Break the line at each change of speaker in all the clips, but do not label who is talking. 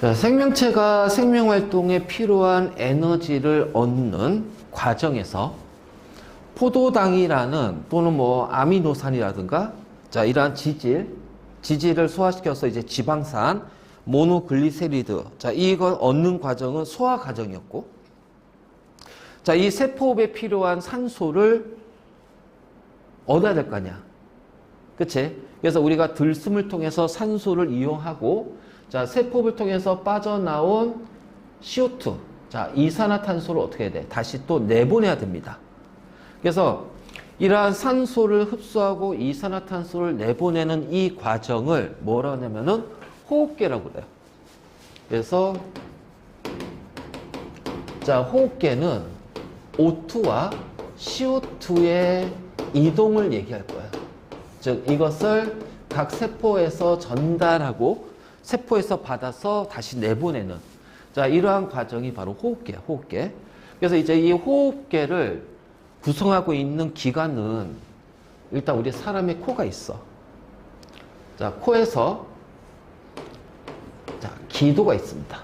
자, 생명체가 생명활동에 필요한 에너지를 얻는 과정에서 포도당이라는 또는 뭐 아미노산이라든가 자, 이러한 지질을 소화시켜서 이제 지방산, 모노글리세리드. 자, 이걸 얻는 과정은 소화 과정이었고, 자, 이 세포호흡에 필요한 산소를 얻어야 될 거 아니야. 그치? 그래서 우리가 들숨을 통해서 산소를 이용하고, 자, 세포호흡을 통해서 빠져나온 CO2, 자, 이산화탄소를 어떻게 해야 돼? 다시 또 내보내야 됩니다. 그래서 이러한 산소를 흡수하고 이산화탄소를 내보내는 이 과정을 뭐라고 하냐면은 호흡계라고 그래요. 그래서 자, 호흡계는 O2와 CO2의 이동을 얘기할 거예요. 즉 이것을 각 세포에서 전달하고 세포에서 받아서 다시 내보내는 자, 이러한 과정이 바로 호흡계야, 호흡계. 그래서 이제 이 호흡계를 구성하고 있는 기관은 일단 우리 사람의 코가 있어. 자, 코에서 자, 기도가 있습니다.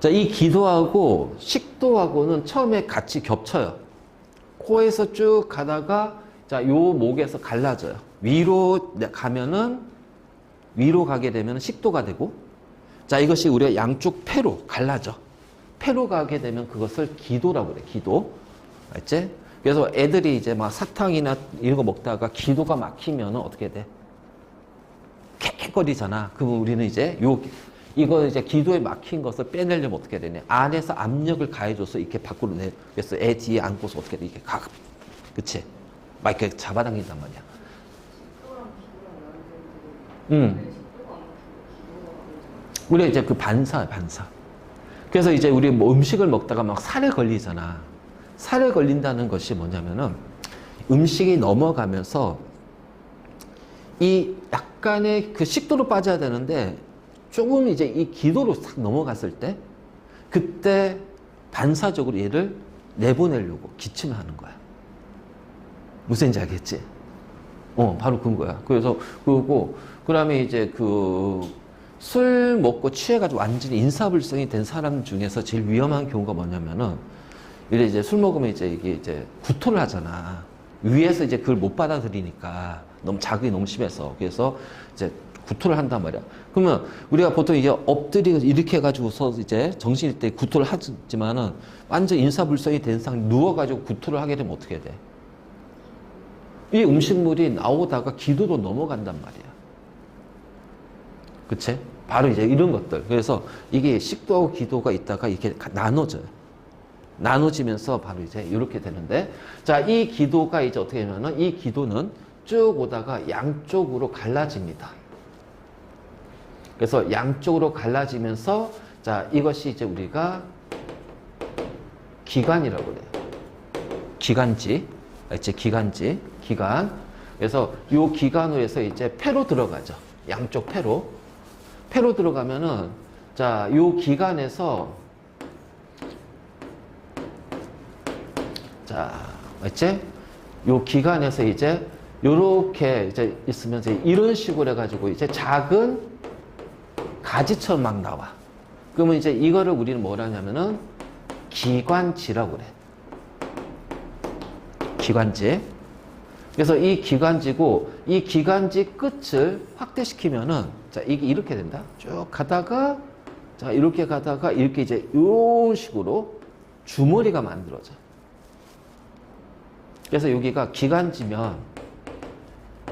자, 이 기도하고 식도하고는 처음에 같이 겹쳐요. 코에서 쭉 가다가 자, 요 목에서 갈라져요. 위로 가면은 위로 가게 되면 식도가 되고, 자, 이것이 우리가 양쪽 폐로 갈라져. 폐로 가게 되면 그것을 기도라고 그래, 기도. 알지? 그래서 애들이 이제 막 사탕이나 이런 거 먹다가 기도가 막히면 어떻게 돼? 캑캑거리잖아. 그러면 우리는 이제 이거 이제 기도에 막힌 것을 빼내려면 어떻게 되냐? 안에서 압력을 가해줘서 이렇게 밖으로 내. 그래서 애 뒤에 안고서 어떻게 돼? 이렇게 가. 그치? 막 이렇게 잡아당긴단 말이야. 우리가 이제 그 반사. 그래서 이제 우리 뭐 음식을 먹다가 막 살에 걸리잖아. 살에 걸린다는 것이 뭐냐면은 음식이 넘어가면서 이 약간의 그 식도로 빠져야 되는데 조금 이제 이 기도로 싹 넘어갔을 때 그때 반사적으로 얘를 내보내려고 기침을 하는 거야. 무슨 얘기인지 알겠지? 바로 그런 거야. 그래서 그러고 그다음에 이제 술 먹고 취해가지고 완전히 인사불성이 된 사람 중에서 제일 위험한 경우가 뭐냐면은 이제 술 먹으면 이게 이제 구토를 하잖아. 위에서 이제 그걸 못 받아들이니까 너무 자극이 너무 심해서 그래서 이제 구토를 한단 말이야. 그러면 우리가 보통 이제 엎드리고 이렇게 해가지고서 이제 정신일 때 구토를 하지만은 완전 인사불성이 된 상황 누워가지고 구토를 하게 되면 어떻게 돼? 이 음식물이 나오다가 기도로 넘어간단 말이야. 그치? 바로 이제 이런 것들. 그래서 이게 식도하고 기도가 있다가 이렇게 나눠져요. 나눠지면서 바로 이제 이렇게 되는데, 자, 이 기도가 이제 어떻게 되냐면은 이 기도는 쭉 오다가 양쪽으로 갈라집니다. 그래서 양쪽으로 갈라지면서 자, 이것이 이제 우리가 기관이라고 그래요. 기관지. 이제 기관. 그래서 이 기관으로 해서 이제 폐로 들어가죠. 양쪽 폐로. 폐로 들어가면은 자, 이 기관에서 자, 이제 이 기관에서 이제 요렇게 이제 있으면서 이런 식으로 해가지고 이제 작은 가지처럼 막 나와. 그러면 이제 이거를 우리는 뭐라 하냐면은 기관지라고 그래. 기관지. 그래서 이 기관지고 이 기관지 끝을 확대시키면은 자, 이게 이렇게 된다. 쭉 가다가 자, 이렇게 가다가 이렇게 이제 이런 식으로 주머니가 만들어져. 그래서 여기가 기관지면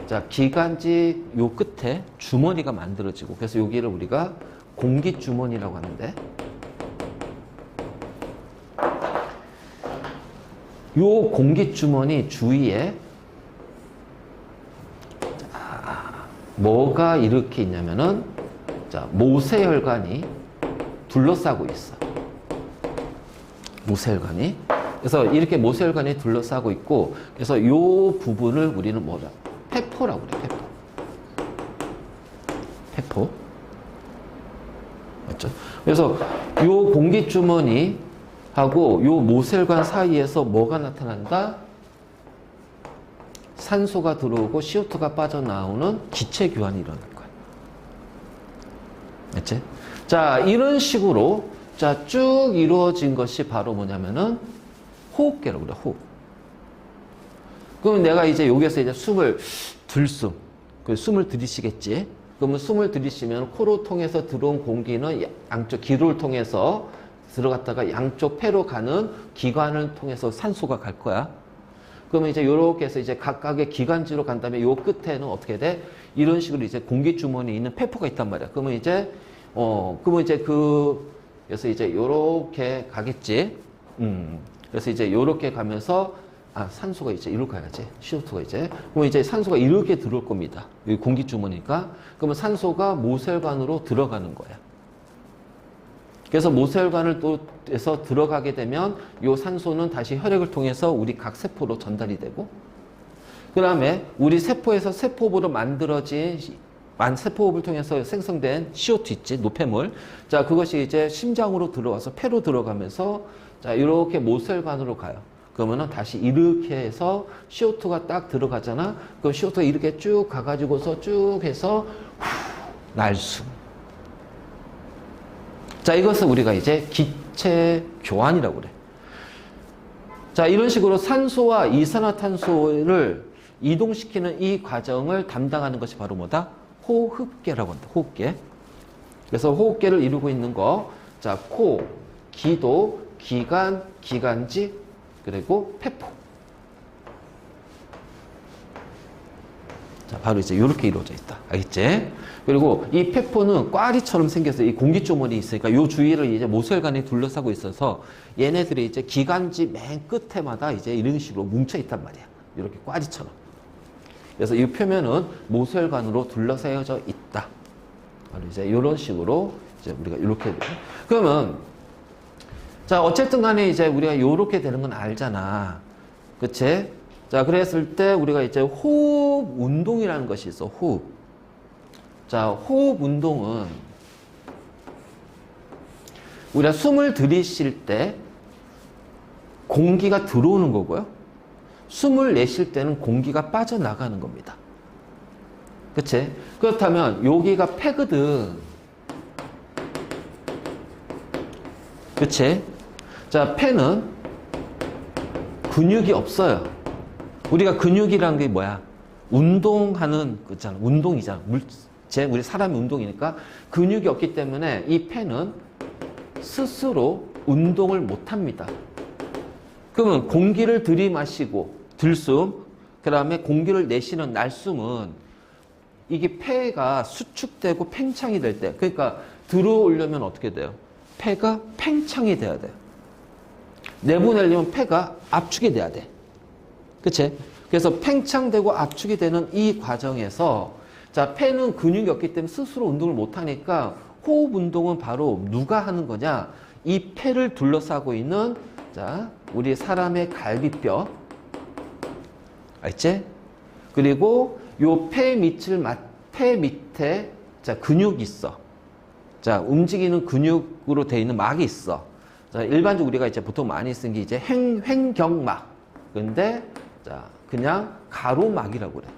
자, 기관지 요 끝에 주머니가 만들어지고 그래서 여기를 우리가 공기주머니라고 하는데 요 공기주머니 주위에 자, 뭐가 이렇게 있냐면은 자, 모세혈관이 둘러싸고 있어. 모세혈관이. 그래서 이렇게 모세혈관이 둘러싸고 있고 그래서 요 부분을 우리는 뭐라? 폐포라고 그래. 폐포. 맞죠? 그래서 요 공기주머니 하고 요 모세혈관 사이에서 뭐가 나타난다? 산소가 들어오고 CO2가 빠져나오는 기체교환이 일어날 거야. 맞지? 자, 이런 식으로 자, 쭉 이루어진 것이 바로 뭐냐면은 호흡계라고 그래, 호흡. 그러면 내가 이제 여기에서 이제 숨을 들숨, 그 숨을 들이쉬겠지. 그러면 숨을 들이쉬면 코로 통해서 들어온 공기는 양쪽 기로를 통해서 들어갔다가 양쪽 폐로 가는 기관을 통해서 산소가 갈 거야. 그러면 이제 요렇게 해서 이제 각각의 기관지로 간 다음에 요 끝에는 어떻게 돼? 이런 식으로 이제 공기 주머니에 있는 폐포가 있단 말이야. 그러면 이제 그래서 이제 요렇게 가겠지. 그래서 이제 요렇게 가면서 산소가 이제 이렇게 가야지. CO2가 이제. 그러면 이제 산소가 이렇게 들어올 겁니다. 여기 공기 주머니니까. 그러면 산소가 모세혈관으로 들어가는 거야. 그래서 모세혈관을 또 해서 들어가게 되면 요 산소는 다시 혈액을 통해서 우리 각 세포로 전달이 되고, 그 다음에 우리 세포에서 세포부로 만들어진 세포호흡을 통해서 생성된 CO2 있지, 노폐물. 자, 그것이 이제 심장으로 들어와서 폐로 들어가면서 자, 이렇게 모세혈관으로 가요. 그러면은 다시 이렇게 해서 CO2가 딱 들어가잖아. 그럼 CO2가 이렇게 쭉 가가지고서 쭉 해서 날숨. 자, 이것을 우리가 이제 기체 교환이라고 그래. 자, 이런 식으로 산소와 이산화탄소를 이동시키는 이 과정을 담당하는 것이 바로 뭐다? 호흡계라고 한다. 호흡계. 그래서 호흡계를 이루고 있는 거, 자, 코, 기도, 기관, 기관지, 그리고 폐포. 자, 바로 이제 이렇게 이루어져 있다. 알겠지? 그리고 이 폐포는 꽈리처럼 생겨서 이 공기주머니 있으니까 요 주위를 이제 모세혈관이 둘러싸고 있어서 얘네들이 이제 기관지 맨 끝에마다 이제 이런 식으로 뭉쳐 있단 말이야. 이렇게 꽈리처럼. 그래서 이 표면은 모세혈관으로 둘러싸여져 있다. 바로 이제 이런 식으로 이제 우리가 이렇게 그러면 자, 어쨌든 간에 이제 우리가 요렇게 되는 건 알잖아. 그치? 자, 그랬을 때 우리가 이제 호흡 운동이라는 것이 있어. 호흡. 자, 호흡 운동은 우리가 숨을 들이쉴 때 공기가 들어오는 거고요. 숨을 내쉴 때는 공기가 빠져나가는 겁니다. 그치? 그렇다면 여기가 폐거든. 그치? 자, 폐는 근육이 없어요. 우리가 근육이라는 게 뭐야? 운동하는 거잖아. 운동이잖아. 우리 사람이 운동이니까 근육이 없기 때문에 이 폐는 스스로 운동을 못 합니다. 그러면 공기를 들이마시고 들숨, 그 다음에 공기를 내쉬는 날숨은 이게 폐가 수축되고 팽창이 될 때, 그러니까 들어오려면 어떻게 돼요? 폐가 팽창이 돼야 돼요. 내보내려면 폐가 압축이 돼야 돼. 그치? 그래서 팽창되고 압축이 되는 이 과정에서 자, 폐는 근육이 없기 때문에 스스로 운동을 못하니까 호흡 운동은 바로 누가 하는 거냐? 이 폐를 둘러싸고 있는 자, 우리 사람의 갈비뼈. 알지? 그리고 요 폐 밑에 자, 근육이 있어. 자, 움직이는 근육으로 되어 있는 막이 있어. 자, 일반적으로 우리가 이제 보통 많이 쓴 게 이제 횡격막. 근데 자, 그냥 가로막이라고 그래.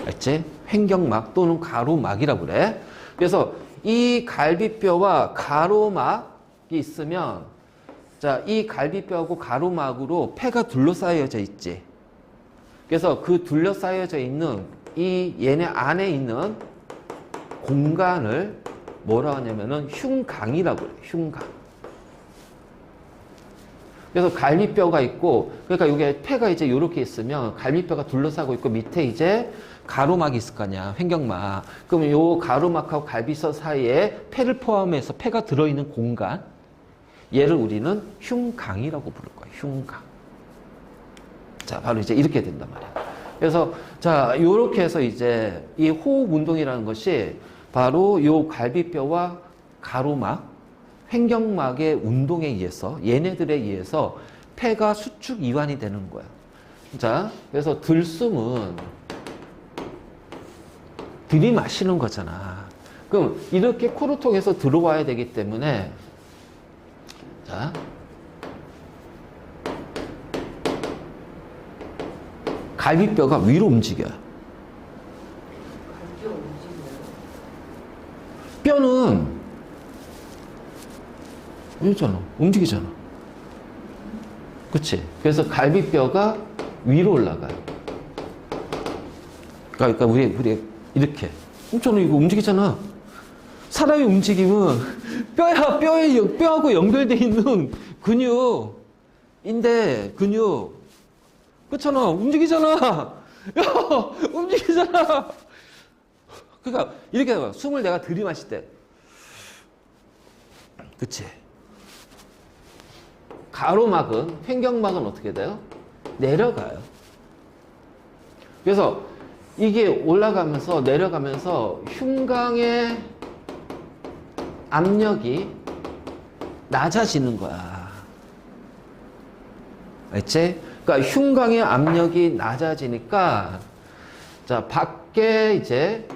알지? 횡격막 또는 가로막이라고 그래. 그래서 이 갈비뼈와 가로막이 있으면 자, 이 갈비뼈하고 가로막으로 폐가 둘러싸여져 있지. 그래서 그 둘러싸여져 있는 이 얘네 안에 있는 공간을 뭐라 하냐면은 흉강이라고 그래. 흉강. 그래서 갈비뼈가 있고, 그러니까 이게 폐가 이제 이렇게 있으면 갈비뼈가 둘러싸고 있고 밑에 이제 가로막이 있을 거 아니야. 횡격막. 그러면 요 가로막하고 갈비뼈 사이에 폐를 포함해서 폐가 들어있는 공간. 얘를 우리는 흉강이라고 부를 거야. 흉강. 자, 바로 이제 이렇게 된단 말이야. 그래서 자, 요렇게 해서 이제 이 호흡 운동이라는 것이 바로 요 갈비뼈와 가로막, 횡격막의 운동에 의해서 얘네들에 의해서 폐가 수축 이완이 되는 거야. 자, 그래서 들숨은 들이마시는 거잖아. 그럼 이렇게 코를 통해서 들어와야 되기 때문에 자, 갈비뼈가 위로 움직여요. 뼈는 이러잖아. 움직이잖아. 그치? 그래서 갈비뼈가 위로 올라가요. 그러니까 우리 이렇게. 저는 이거 움직이잖아. 사람이 움직이면 뼈하고 연결되어 있는 근육인데, 근육. 그렇잖아. 움직이잖아. 야, 움직이잖아. 그러니까 이렇게 해봐. 숨을 내가 들이마실 때. 그치? 가로막은, 횡격막은 어떻게 돼요? 내려가요. 그래서 이게 올라가면서 내려가면서 흉곽의 압력이 낮아지는 거야. 알지? 그러니까 흉곽의 압력이 낮아지니까 자, 밖에 이제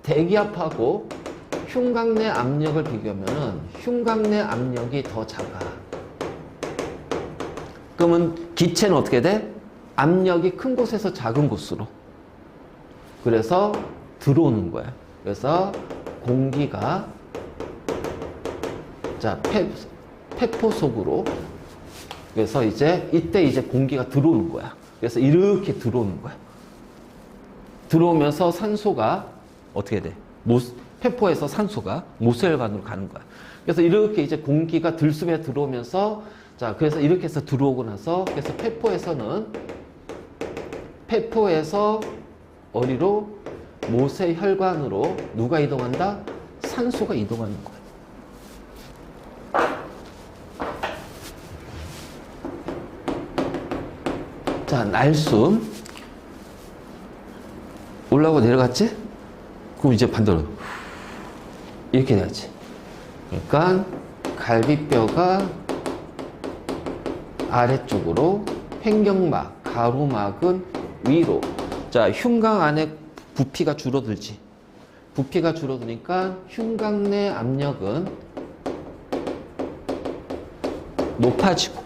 대기압하고 흉곽 내 압력을 비교하면은 흉곽 내 압력이 더 작아. 그러면 기체는 어떻게 돼? 압력이 큰 곳에서 작은 곳으로. 그래서 들어오는 거야. 그래서 공기가 자, 폐포 속으로. 그래서 이때 이제 공기가 들어오는 거야. 그래서 이렇게 들어오는 거야. 들어오면서 산소가 어떻게 돼? 폐포에서 산소가 모세혈관으로 가는 거야. 그래서 이렇게 이제 공기가 들숨에 들어오면서 자, 그래서 이렇게 해서 들어오고 나서 그래서 폐포에서 어디로? 모세혈관으로 누가 이동한다? 산소가 이동하는 거야. 자, 날숨. 올라오고 내려갔지? 그럼 이제 반대로. 이렇게 돼야지. 그러니까 갈비뼈가 아래쪽으로, 횡격막, 가로막은 위로. 자, 흉곽 안에 부피가 줄어들지. 부피가 줄어드니까 흉곽 내 압력은 높아지고.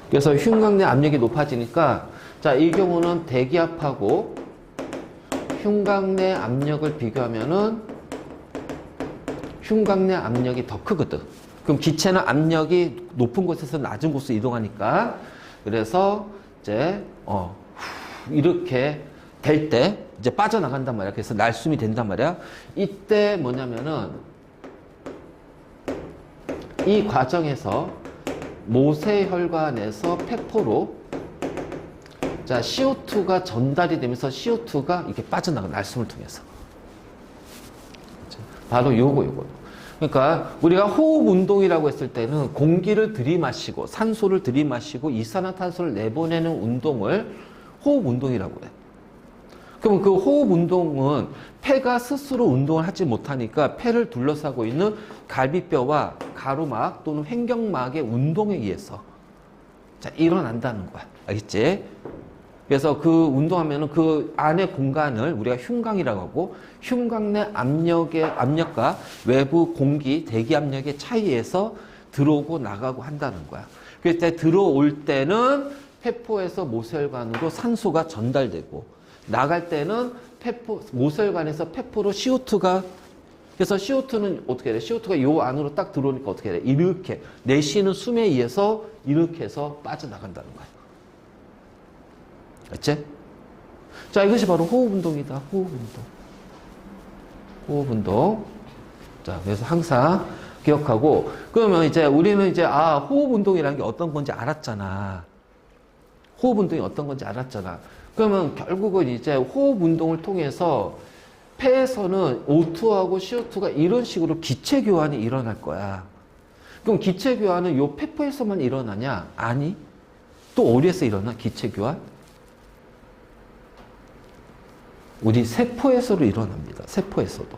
그래서 흉곽 내 압력이 높아지니까 자, 이 경우는 대기압하고 흉곽 내 압력을 비교하면은 흉곽 내 압력이 더 크거든. 그럼 기체는 압력이 높은 곳에서 낮은 곳으로 이동하니까 그래서 이제 이렇게 될 때 이제 빠져나간단 말이야. 그래서 날숨이 된단 말이야. 이때 뭐냐면은 이 과정에서 모세혈관에서 폐포로 자, CO2가 전달이 되면서 CO2가 이렇게 빠져나가, 날숨을 통해서. 바로 요거. 그러니까 우리가 호흡 운동이라고 했을 때는 공기를 들이마시고 산소를 들이마시고 이산화탄소를 내보내는 운동을 호흡 운동이라고 해. 그럼 그 호흡 운동은 폐가 스스로 운동을 하지 못하니까 폐를 둘러싸고 있는 갈비뼈와 가로막 또는 횡격막의 운동에 의해서 자, 일어난다는 거야. 알겠지? 그래서 그 운동하면은 그 안의 공간을 우리가 흉곽이라고 하고 흉곽 내 압력과 외부 공기, 대기 압력의 차이에서 들어오고 나가고 한다는 거야. 그때 들어올 때는 폐포에서 모세혈관으로 산소가 전달되고 나갈 때는 모세혈관에서 폐포로 CO2가 그래서 CO2는 어떻게 돼? CO2가 요 안으로 딱 들어오니까 어떻게 돼? 이렇게 내쉬는 숨에 의해서 이렇게 해서 빠져나간다는 거야. 알지? 자, 이것이 바로 호흡 운동이다. 호흡 운동. 자, 그래서 항상 기억하고 그러면 이제 우리는 이제 호흡 운동이라는 게 어떤 건지 알았잖아. 호흡 운동이 어떤 건지 알았잖아. 그러면 결국은 이제 호흡 운동을 통해서 폐에서는 O2하고 CO2가 이런 식으로 기체 교환이 일어날 거야. 그럼 기체 교환은 요 폐포에서만 일어나냐? 아니. 또 어디에서 일어나? 기체 교환? 우리 세포에서도 일어납니다. 세포에서도.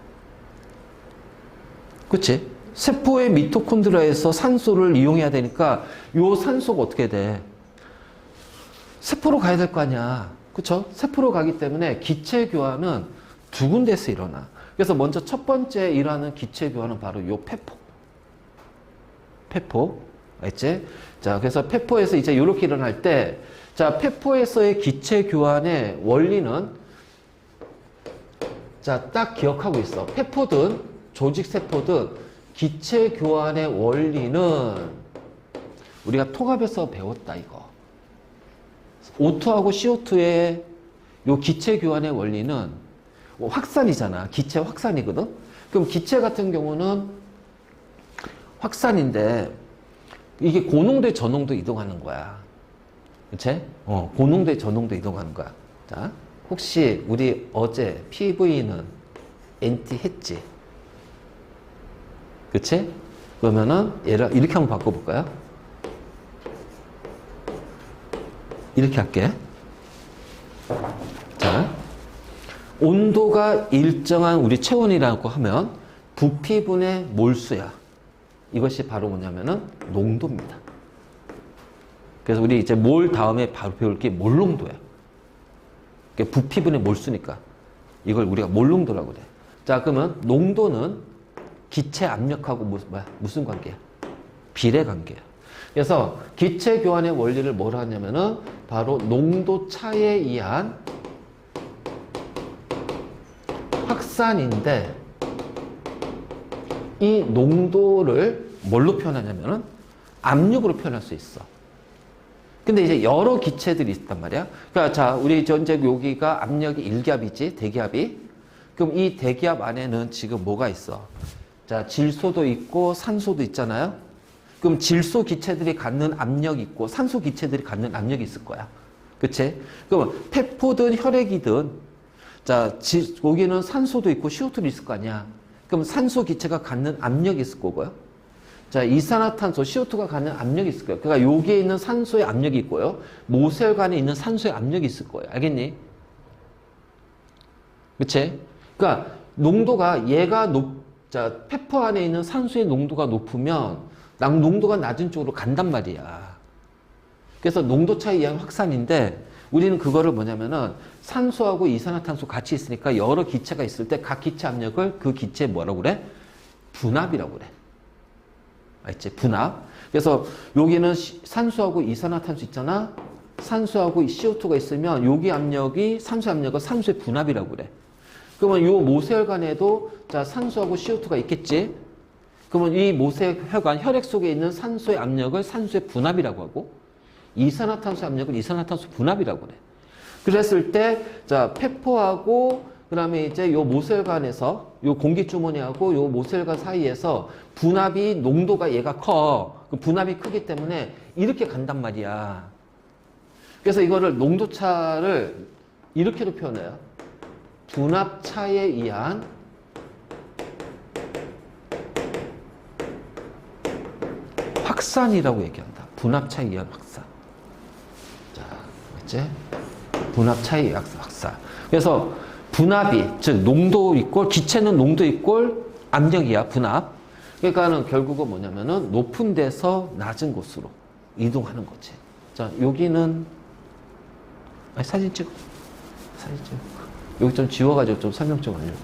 그치? 세포의 미토콘드리아에서 산소를 이용해야 되니까 요 산소가 어떻게 돼? 세포로 가야 될 거 아니야. 그쵸? 세포로 가기 때문에 기체 교환은 두 군데서 일어나. 그래서 먼저 첫 번째 일어나는 기체 교환은 바로 요 폐포. 알지? 자, 그래서 폐포에서 이제 요렇게 일어날 때, 자, 폐포에서의 기체 교환의 원리는 자, 딱 기억하고 있어. 폐포든 조직세포든 기체 교환의 원리는 우리가 통합에서 배웠다, 이거. O2하고 CO2의 요 기체 교환의 원리는 확산이잖아. 기체 확산이거든? 그럼 기체 같은 경우는 확산인데 이게 고농도에 저농도 이동하는 거야. 그치? 고농도에 저농도 이동하는 거야. 자, 혹시 우리 어제 PV는 NT 했지? 그치? 그러면은 얘를 이렇게 한번 바꿔볼까요? 이렇게 할게. 자, 온도가 일정한 우리 체온이라고 하면 부피분의 몰수야. 이것이 바로 뭐냐면은 농도입니다. 그래서 우리 이제 몰 다음에 바로 배울 게 몰농도야. 부피분의 몰수니까 이걸 우리가 몰농도라고 그래. 자, 그러면 농도는 기체 압력하고 무슨 관계야? 비례 관계야. 그래서 기체 교환의 원리를 뭐라 하냐면은 바로 농도 차에 의한 확산인데 이 농도를 뭘로 표현하냐면은 압력으로 표현할 수 있어. 근데 이제 여러 기체들이 있단 말이야. 그러니까 자, 우리 전제 여기가 압력이 1기압이지, 대기압이. 그럼 이 대기압 안에는 지금 뭐가 있어? 자, 질소도 있고 산소도 있잖아요. 그럼 질소 기체들이 갖는 압력이 있고 산소 기체들이 갖는 압력이 있을 거야. 그치? 그럼 폐포든 혈액이든 자, 여기는 산소도 있고 CO2도 있을 거 아니야. 그럼 산소 기체가 갖는 압력이 있을 거고요. 자, 이산화탄소 CO2가 갖는 압력이 있을 거예요. 그러니까 여기에 있는 산소의 압력이 있고요. 모세혈관에 있는 산소의 압력이 있을 거예요. 알겠니? 그치? 그러니까 농도가 얘가 자, 페퍼 안에 있는 산소의 농도가 높으면 농도가 낮은 쪽으로 간단 말이야. 그래서 농도 차에 의한 확산인데 우리는 그거를 뭐냐면은 산소하고 이산화탄소 같이 있으니까 여러 기체가 있을 때 각 기체 압력을 그 기체에 뭐라고 그래? 분압이라고 그래. 알지? 분압. 그래서 여기는 산소하고 이산화탄소 있잖아. 산소하고 CO2가 있으면 여기 압력이 산소 압력은 산소의 분압이라고 그래. 그러면 이 모세혈관에도 자, 산소하고 CO2가 있겠지. 그러면 이 모세혈관 혈액 속에 있는 산소의 압력을 산소의 분압이라고 하고 이산화탄소 압력을 이산화탄소 분압이라고 그래. 그랬을 때 자, 폐포하고 그다음에 이제 요 모세혈관에서 요 공기주머니하고 요 모세혈관 사이에서 분압이 농도가 얘가 커. 그 분압이 크기 때문에 이렇게 간단 말이야. 그래서 이거를 농도차를 이렇게도 표현해요. 분압차에 의한 확산이라고 얘기한다. 분압차에 의한 확산. 자, 맞지? 분압차에 의한 확산. 그래서 분압이, 즉 농도 이꼴, 기체는 농도 이꼴 압력이야, 분압. 그러니까는 결국은 뭐냐면은 높은 데서 낮은 곳으로 이동하는 거지. 자, 여기는 사진 찍어. 사진 찍어. 여기 좀 지워가지고 좀 설명 좀 하려고.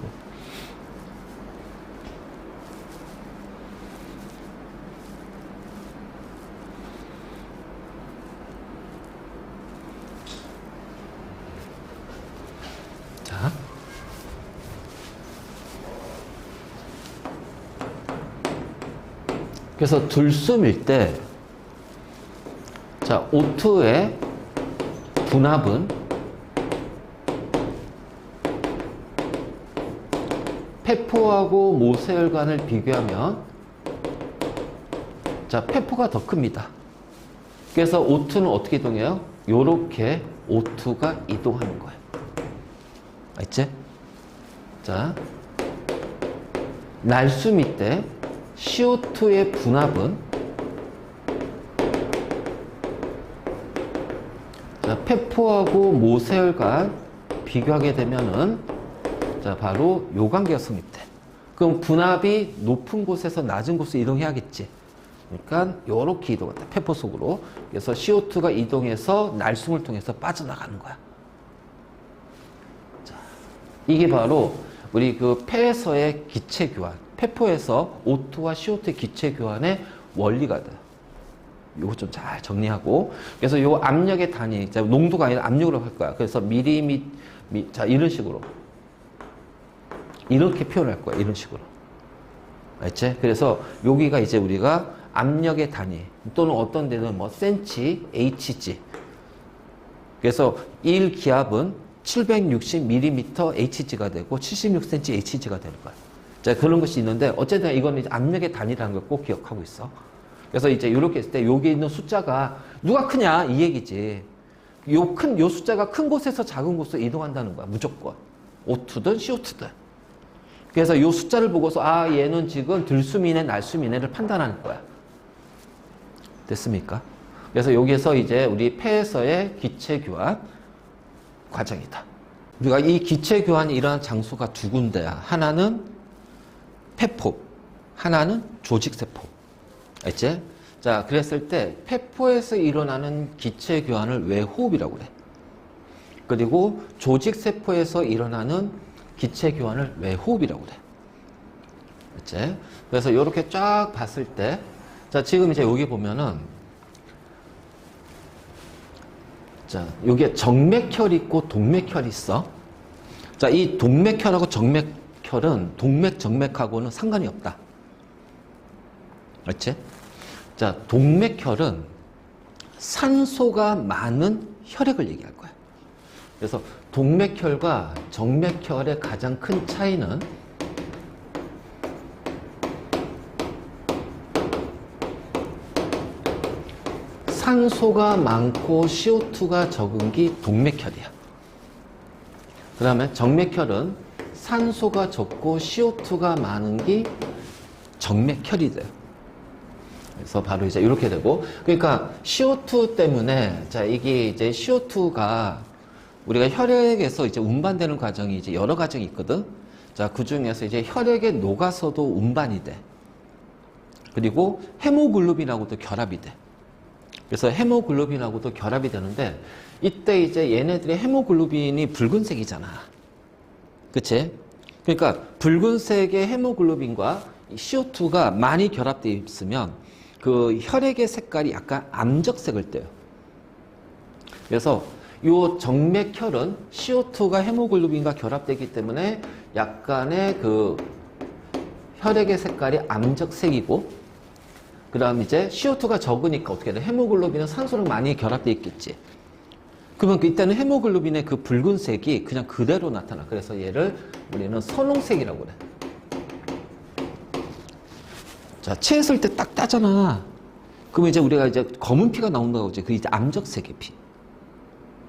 자. 그래서 들숨일 때, 자, O2의 분압은 폐포하고 모세혈관을 비교하면 자, 폐포가 더 큽니다. 그래서 O2는 어떻게 이동해요? 요렇게 O2가 이동하는 거예요. 알지? 자, 날숨이 때 CO2의 분압은 자, 폐포하고 모세혈관 비교하게 되면은 자, 바로 요 관계가 성립돼. 그럼 분압이 높은 곳에서 낮은 곳으로 이동해야겠지. 그러니까 요렇게 이동한다. 폐포 속으로. 그래서 CO2가 이동해서 날숨을 통해서 빠져나가는 거야. 자, 이게 바로 우리 그 폐에서의 기체 교환, 폐포에서 O2와 CO2의 기체 교환의 원리가 돼. 요거 좀 잘 정리하고. 그래서 요 압력의 단위, 자, 농도가 아니라 압력으로 할 거야. 그래서 자, 이런 식으로. 이렇게 표현할 거야. 이런 식으로. 알지? 그래서 여기가 이제 우리가 압력의 단위 또는 어떤 데는 뭐 센치, Hg. 그래서 1기압은 760mm Hg가 되고 76cm Hg가 되는 거야. 자, 그런 것이 있는데 어쨌든 이거는 이제 압력의 단위라는 걸 꼭 기억하고 있어. 그래서 이제 이렇게 했을 때 여기 있는 숫자가 누가 크냐 이 얘기지. 요 숫자가 큰 곳에서 작은 곳으로 이동한다는 거야. 무조건. O2든 CO2든. 그래서 요 숫자를 보고서 아 얘는 지금 들수미네 날수미네를 판단하는 거야. 됐습니까? 그래서 여기에서 이제 우리 폐에서의 기체 교환 과정이다. 우리가 이 기체 교환이 일어난 장소가 두 군데야. 하나는 폐포, 하나는 조직세포. 알지? 자, 그랬을 때 폐포에서 일어나는 기체 교환을 외호흡이라고 그래. 그리고 조직세포에서 일어나는 기체 교환을 외호흡이라고 그래. 알지? 그래서 이렇게 쫙 봤을 때, 자, 지금 이제 여기 보면은, 자, 여기에 정맥혈이 있고 동맥혈이 있어. 자, 이 동맥혈하고 정맥혈은 동맥, 정맥하고는 상관이 없다. 알지? 자, 동맥혈은 산소가 많은 혈액을 얘기할 거야. 그래서 동맥혈과 정맥혈의 가장 큰 차이는 산소가 많고 CO2가 적은 게 동맥혈이야. 그 다음에 정맥혈은 산소가 적고 CO2가 많은 게 정맥혈이 돼요. 그래서 바로 이제 이렇게 되고, 그러니까 CO2 때문에, 자, 이게 이제 CO2가 우리가 혈액에서 이제 운반되는 과정이 이제 여러 과정이 있거든. 자, 그 중에서 이제 혈액에 녹아서도 운반이 돼. 그리고 헤모글로빈하고도 결합이 돼. 그래서 헤모글로빈하고도 결합이 되는데, 이때 이제 얘네들의 헤모글로빈이 붉은색이잖아. 그치? 그러니까 붉은색의 헤모글로빈과 CO2가 많이 결합되어 있으면 그 혈액의 색깔이 약간 암적색을 떼요. 그래서 요 정맥혈은 CO2가 헤모글로빈과 결합되기 때문에 약간의 그 혈액의 색깔이 암적색이고, 그 다음 이제 CO2가 적으니까 어떻게 돼? 헤모글로빈은 산소랑 많이 결합되어 있겠지. 그러면 이때는 헤모글로빈의 그 붉은색이 그냥 그대로 나타나. 그래서 얘를 우리는 선홍색이라고 그래. 자, 체했을 때 딱 따잖아. 그러면 이제 우리가 이제 검은 피가 나온다고 하지. 그 이제 암적색의 피.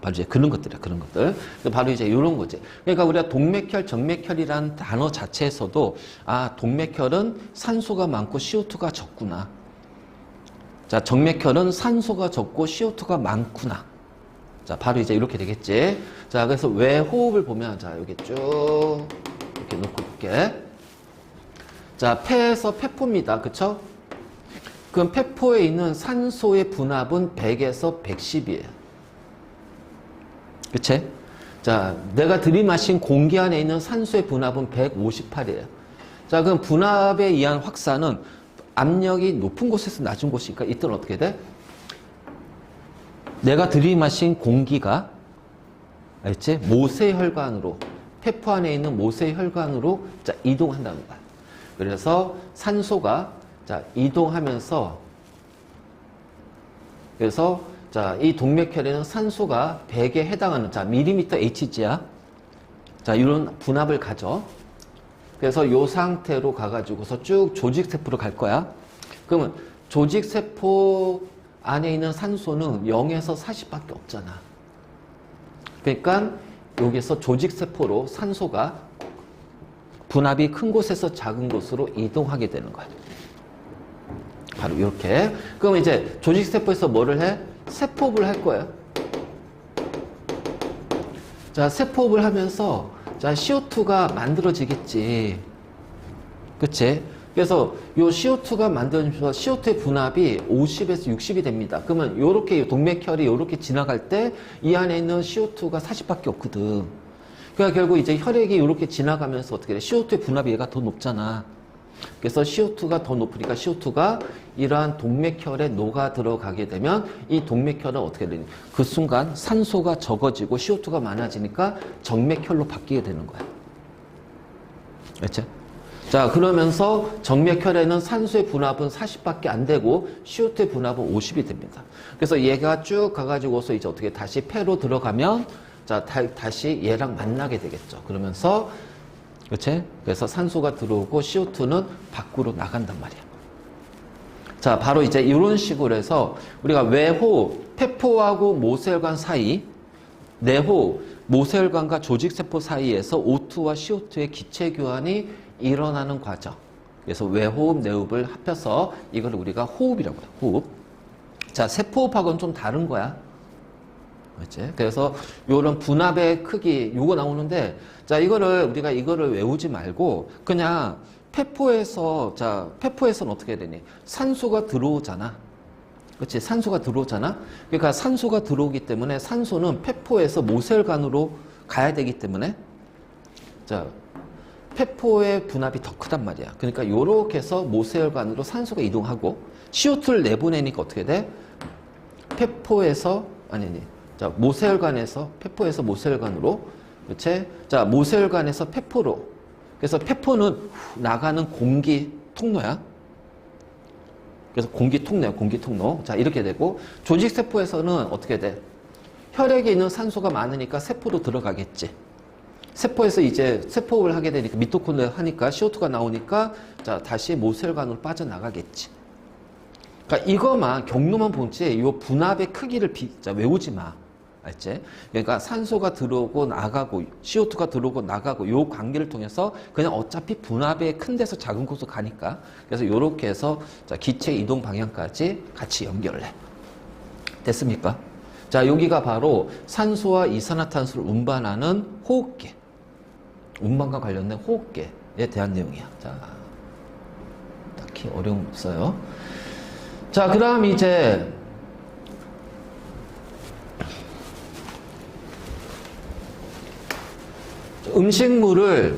바로 이제 그런 것들이야, 그런 것들. 바로 이제 이런 거지. 그러니까 우리가 동맥혈, 정맥혈이라는 단어 자체에서도 아, 동맥혈은 산소가 많고 CO2가 적구나. 자, 정맥혈은 산소가 적고 CO2가 많구나. 자, 바로 이제 이렇게 되겠지. 자, 그래서 외호흡을 보면, 자, 여기 쭉 이렇게 놓고 볼게. 자, 폐에서 폐포입니다. 그쵸? 그럼 폐포에 있는 산소의 분압은 100에서 110이에요. 그치? 자, 내가 들이마신 공기 안에 있는 산소의 분압은 158이에요. 자, 그럼 분압에 의한 확산은 압력이 높은 곳에서 낮은 곳이니까 이때는 어떻게 돼? 내가 들이마신 공기가, 알지? 모세혈관으로, 폐포 안에 있는 모세혈관으로 자, 이동한다는 거야. 그래서 산소가 자, 이동하면서, 그래서 자, 이 동맥혈에는 산소가 100에 해당하는, 자, 밀리미터 Hg야. 자, 이런 분압을 가져. 그래서 이 상태로 가가지고서 쭉 조직세포로 갈 거야. 그러면 조직세포 안에 있는 산소는 0에서 40밖에 없잖아. 그러니까 여기서 조직세포로 산소가 분압이 큰 곳에서 작은 곳으로 이동하게 되는 거야. 바로 이렇게. 그럼 이제 조직세포에서 뭐를 해? 세포흡을 할 거예요. 자, 세포흡을 하면서 자, CO2가 만들어지겠지. 그치? 그래서 요 CO2가 만들어지면서 CO2의 분압이 50에서 60이 됩니다. 그러면 요렇게 동맥혈이 요렇게 지나갈 때 이 안에 있는 CO2가 40밖에 없거든. 그러니까 결국 이제 혈액이 이렇게 지나가면서 어떻게 돼? CO2의 분압이 얘가 더 높잖아. 그래서 CO2가 더 높으니까 CO2가 이러한 동맥혈에 녹아 들어가게 되면 이 동맥혈은 어떻게 되니? 그 순간 산소가 적어지고 CO2가 많아지니까 정맥혈로 바뀌게 되는 거야. 그렇죠? 자, 그러면서 정맥혈에는 산소의 분압은 40밖에 안 되고 CO2의 분압은 50이 됩니다. 그래서 얘가 쭉 가가지고서 이제 어떻게 다시 폐로 들어가면 자, 다시 얘랑 만나게 되겠죠. 그러면서 그렇지? 그래서 산소가 들어오고 CO2는 밖으로 나간단 말이야. 자, 바로 이제 이런 식으로 해서 우리가 외호, 폐포하고 모세혈관 사이, 내호, 모세혈관과 조직세포 사이에서 O2와 CO2의 기체 교환이 일어나는 과정. 그래서 외호흡, 내호흡을 합해서 이걸 우리가 호흡이라고 해요. 호흡. 자, 세포호흡하고는 좀 다른 거야. 그렇지? 그래서 요런 분압의 크기, 요거 나오는데, 자, 우리가 이거를 외우지 말고, 그냥 폐포에서는 어떻게 해야 되니? 산소가 들어오잖아. 그렇지? 산소가 들어오잖아. 그러니까 산소가 들어오기 때문에 산소는 폐포에서 모세혈관으로 가야 되기 때문에, 자, 폐포의 분압이 더 크단 말이야. 그러니까 요렇게 해서 모세혈관으로 산소가 이동하고, CO2를 내보내니까 어떻게 돼? 자, 폐포에서 모세혈관으로, 그렇지? 자, 모세혈관에서 폐포로. 그래서 폐포는 나가는 공기 통로야. 그래서 공기 통로. 자, 이렇게 되고, 조직세포에서는 어떻게 돼? 혈액에 있는 산소가 많으니까 세포로 들어가겠지. 세포에서 이제 세포를 하게 되니까 미토콘드리아 하니까 CO2가 나오니까 자, 다시 모세혈관으로 빠져나가겠지. 그러니까 이거만 경로만 보지 이 분압의 크기를 외우지 마. 알지? 그러니까 산소가 들어오고 나가고 CO2가 들어오고 나가고 요 관계를 통해서 그냥 어차피 분압의 큰 데서 작은 곳으로 가니까 그래서 요렇게 해서 자, 기체 이동 방향까지 같이 연결을 해. 됐습니까? 자, 여기가 바로 산소와 이산화탄소를 운반하는 호흡계. 운반과 관련된 호흡계에 대한 내용이야. 자, 딱히 어려움 없어요. 자, 그 다음 이제 음식물을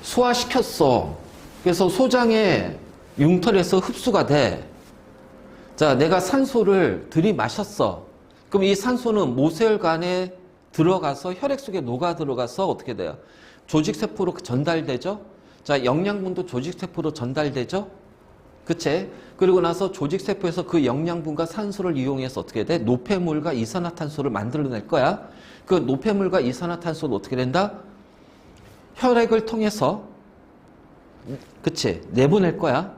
소화시켰어. 그래서 소장의 융털에서 흡수가 돼. 자, 내가 산소를 들이마셨어. 그럼 이 산소는 모세혈관에 들어가서 혈액 속에 녹아 들어가서 어떻게 돼요? 조직세포로 전달되죠? 자, 영양분도 조직세포로 전달되죠? 그치? 그리고 나서 조직세포에서 그 영양분과 산소를 이용해서 어떻게 돼? 노폐물과 이산화탄소를 만들어낼 거야. 그 노폐물과 이산화탄소는 어떻게 된다? 혈액을 통해서 그치? 내보낼 거야.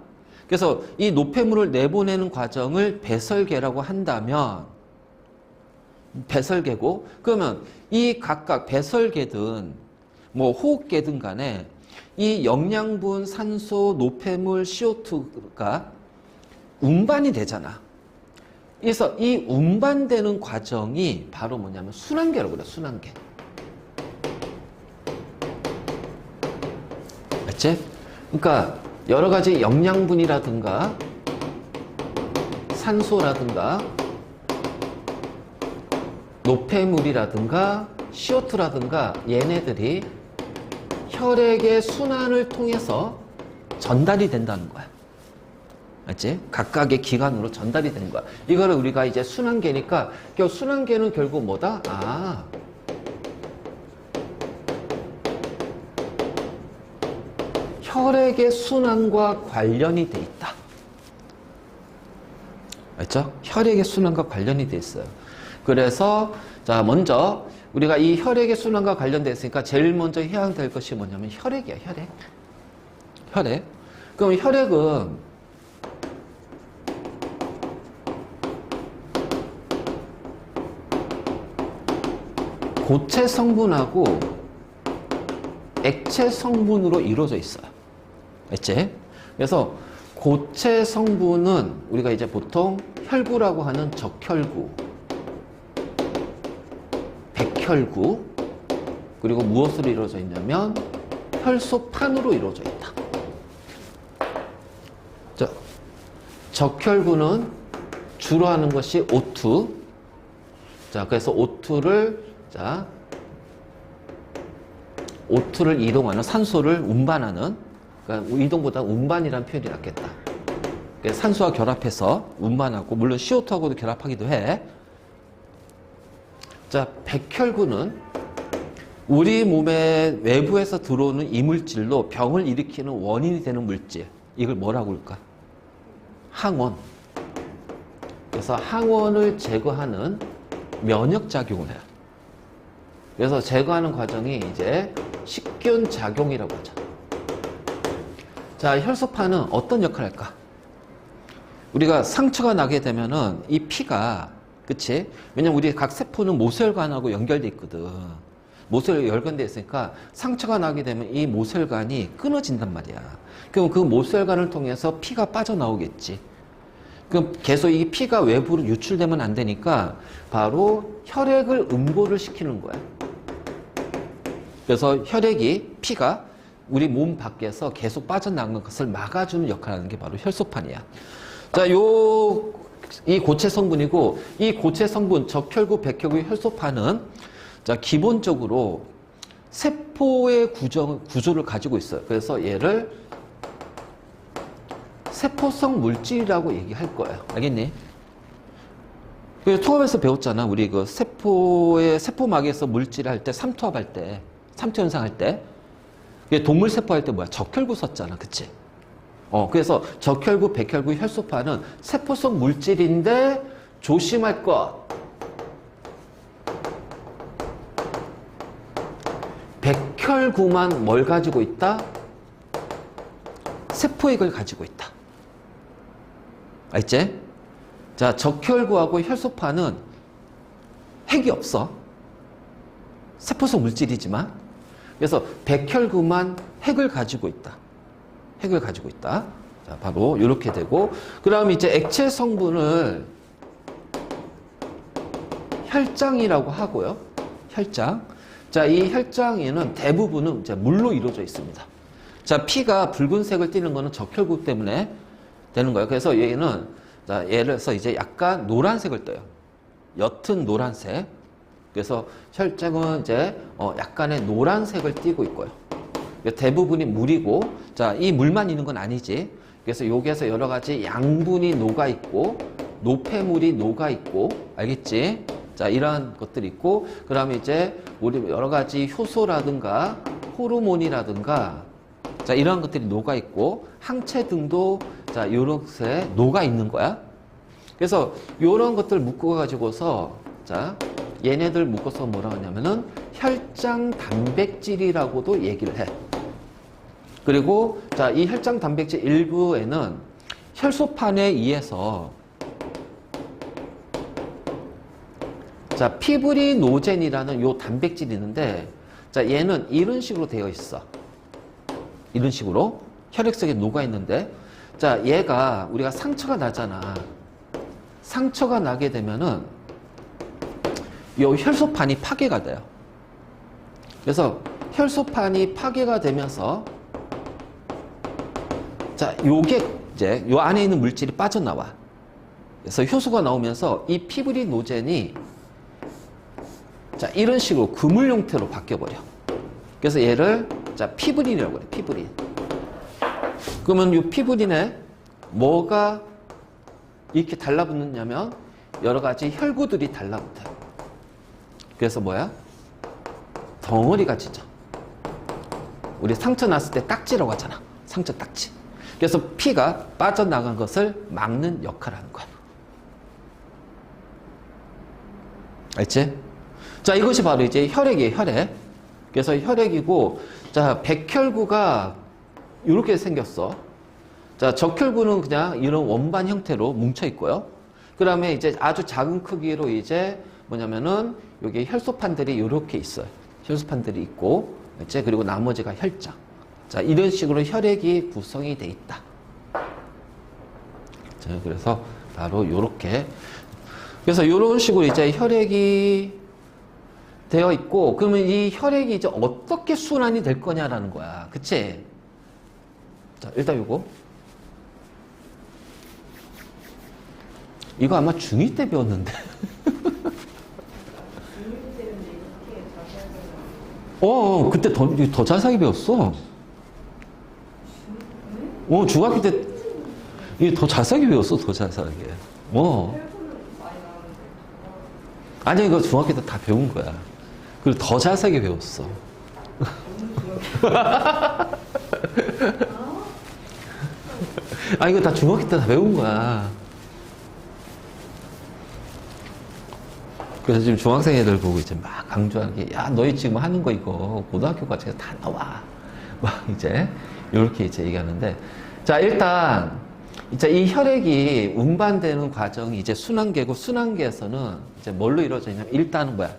그래서 이 노폐물을 내보내는 과정을 배설계라고 한다면 배설계고 그러면 이 각각 배설계든 뭐 호흡계든 간에 이 영양분, 산소, 노폐물, CO2가 운반이 되잖아. 그래서 이 운반되는 과정이 바로 뭐냐면 순환계라고 그래. 순환계. 맞지? 그러니까 여러 가지 영양분이라든가 산소라든가 노폐물이라든가 CO2라든가 얘네들이 혈액의 순환을 통해서 전달이 된다는 거야. 맞지? 각각의 기관으로 전달이 되는 거야. 이거를 우리가 이제 순환계니까 순환계는 결국 뭐다? 아, 혈액의 순환과 관련이 돼 있다. 맞죠? 혈액의 순환과 관련이 돼 있어요. 그래서 자, 먼저 우리가 이 혈액의 순환과 관련돼 있으니까 제일 먼저 해야 될 것이 뭐냐면 혈액이야. 혈액. 그럼 혈액은 고체 성분하고 액체 성분으로 이루어져 있어요. 맞지? 그래서 고체 성분은 우리가 이제 보통 혈구라고 하는 적혈구, 백혈구, 그리고 무엇으로 이루어져 있냐면 혈소판으로 이루어져 있다. 자, 적혈구는 주로 하는 것이 O2. 자, 그래서 O2를 이동하는 산소를 운반하는, 그러니까 이동보다 운반이라는 표현이 낫겠다. 그러니까 산소와 결합해서 운반하고, 물론 CO2하고도 결합하기도 해. 자, 백혈구는 우리 몸의 외부에서 들어오는 이물질로 병을 일으키는 원인이 되는 물질. 이걸 뭐라고 할까? 항원. 그래서 항원을 제거하는 면역작용을 해요. 그래서 제거하는 과정이 이제 식균 작용이라고 하죠. 자, 혈소판은 어떤 역할을 할까? 우리가 상처가 나게 되면은 이 피가, 그치? 왜냐면 우리 각 세포는 모세혈관하고 연결돼 있거든. 모세혈 연결돼 있으니까 상처가 나게 되면 이 모세혈관이 끊어진단 말이야. 그럼 그 모세혈관을 통해서 피가 빠져나오겠지. 그럼 계속 이 피가 외부로 유출되면 안 되니까 바로 혈액을 음보를 시키는 거야. 그래서 혈액이, 피가 우리 몸 밖에서 계속 빠져나가는 것을 막아주는 역할을 하는 게 바로 혈소판이야. 자, 이 고체 성분이고, 이 고체 성분, 적혈구, 백혈구, 혈소판은 자, 기본적으로 세포의 구조를 가지고 있어요. 그래서 얘를 세포성 물질이라고 얘기할 거예요. 알겠니? 그래서 투합에서 배웠잖아. 우리 그 세포막에서 물질 할 때, 삼투압 할 때, 삼투현상 할 때. 동물 세포 할 때 뭐야? 적혈구 썼잖아. 그치? 그래서 적혈구, 백혈구, 혈소판은 세포성 물질인데 조심할 것. 백혈구만 뭘 가지고 있다? 세포액을 가지고 있다. 알지? 자, 적혈구하고 혈소판은 핵이 없어. 세포성 물질이지만. 그래서 백혈구만 핵을 가지고 있다. 핵을 가지고 있다. 자, 바로 이렇게 되고, 그 다음에 이제 액체 성분을 혈장이라고 하고요. 혈장. 자, 이 혈장에는 대부분은 이제 물로 이루어져 있습니다. 자, 피가 붉은색을 띠는 거는 적혈구 때문에 되는 거예요. 그래서 얘는, 자, 예를 들어서 이제 약간 노란색을 떠요. 옅은 노란색. 그래서 혈장은 이제 약간의 노란색을 띠고 있고요. 대부분이 물이고, 자, 이 물만 있는 건 아니지. 그래서 여기에서 여러 가지 양분이 녹아 있고, 노폐물이 녹아 있고, 알겠지? 자, 이러한 것들이 있고, 그 다음에 이제 우리 여러 가지 효소라든가 호르몬이라든가, 자, 이러한 것들이 녹아 있고, 항체 등도 자, 요렇게 녹아 있는 거야. 그래서 요런 것들 묶어가지고서, 자, 얘네들 묶어서 뭐라 하냐면은 혈장 단백질이라고도 얘기를 해. 그리고 자, 이 혈장 단백질 일부에는 혈소판에 의해서 자, 피브리노젠이라는 요 단백질이 있는데, 자, 얘는 이런 식으로 되어 있어. 이런 식으로 혈액 속에 녹아 있는데, 자, 얘가 우리가 상처가 나잖아. 상처가 나게 되면은 요 혈소판이 파괴가 돼요. 그래서 혈소판이 파괴가 되면서, 자, 요게 이제 요 안에 있는 물질이 빠져나와. 그래서 효소가 나오면서 이 피브리노젠이 자, 이런 식으로 그물 형태로 바뀌어버려. 그래서 얘를 자, 피브린이라고 그래. 피브린. 그러면 이 피브린에 뭐가 이렇게 달라붙느냐면 여러 가지 혈구들이 달라붙어요. 그래서 뭐야? 덩어리가 짖어. 우리 상처 났을 때 딱지라고 하잖아. 상처 딱지. 그래서 피가 빠져나간 것을 막는 역할을 하는 거야. 알지? 자, 이것이 바로 이제 혈액이에요, 혈액. 그래서 혈액이고, 자, 백혈구가 이렇게 생겼어. 자, 적혈구는 그냥 이런 원반 형태로 뭉쳐 있고요. 그 다음에 이제 아주 작은 크기로 이제 뭐냐면은 여기 혈소판들이 이렇게 있어요. 혈소판들이 있고, 이제 그리고 나머지가 혈장. 자, 이런 식으로 혈액이 구성이 돼 있다. 자, 그래서 바로 요렇게. 그래서 이런 식으로 이제 혈액이 되어 있고, 그러면 이 혈액이 이제 어떻게 순환이 될 거냐라는 거야. 그치? 자, 일단 요거. 이거 아마 중2 때 배웠는데. 그때 더 자세하게 배웠어. 중학교 때 이게 더 자세하게 배웠어, 더 자세하게. 아니, 이거 중학교 때 다 배운 거야. 그리고 더 자세하게 배웠어. 아, 이거 다 중학교 때 다 배운 거야. 그래서 지금 중학생 애들 보고 이제 막 강조하게, 야, 너희 지금 하는 거 이거 고등학교까지 다 나와. 막 이제, 이렇게 이제 얘기하는데. 자, 일단, 이제 이 혈액이 운반되는 과정이 이제 순환계고, 순환계에서는 이제 뭘로 이루어져 있냐면, 일단은 뭐야?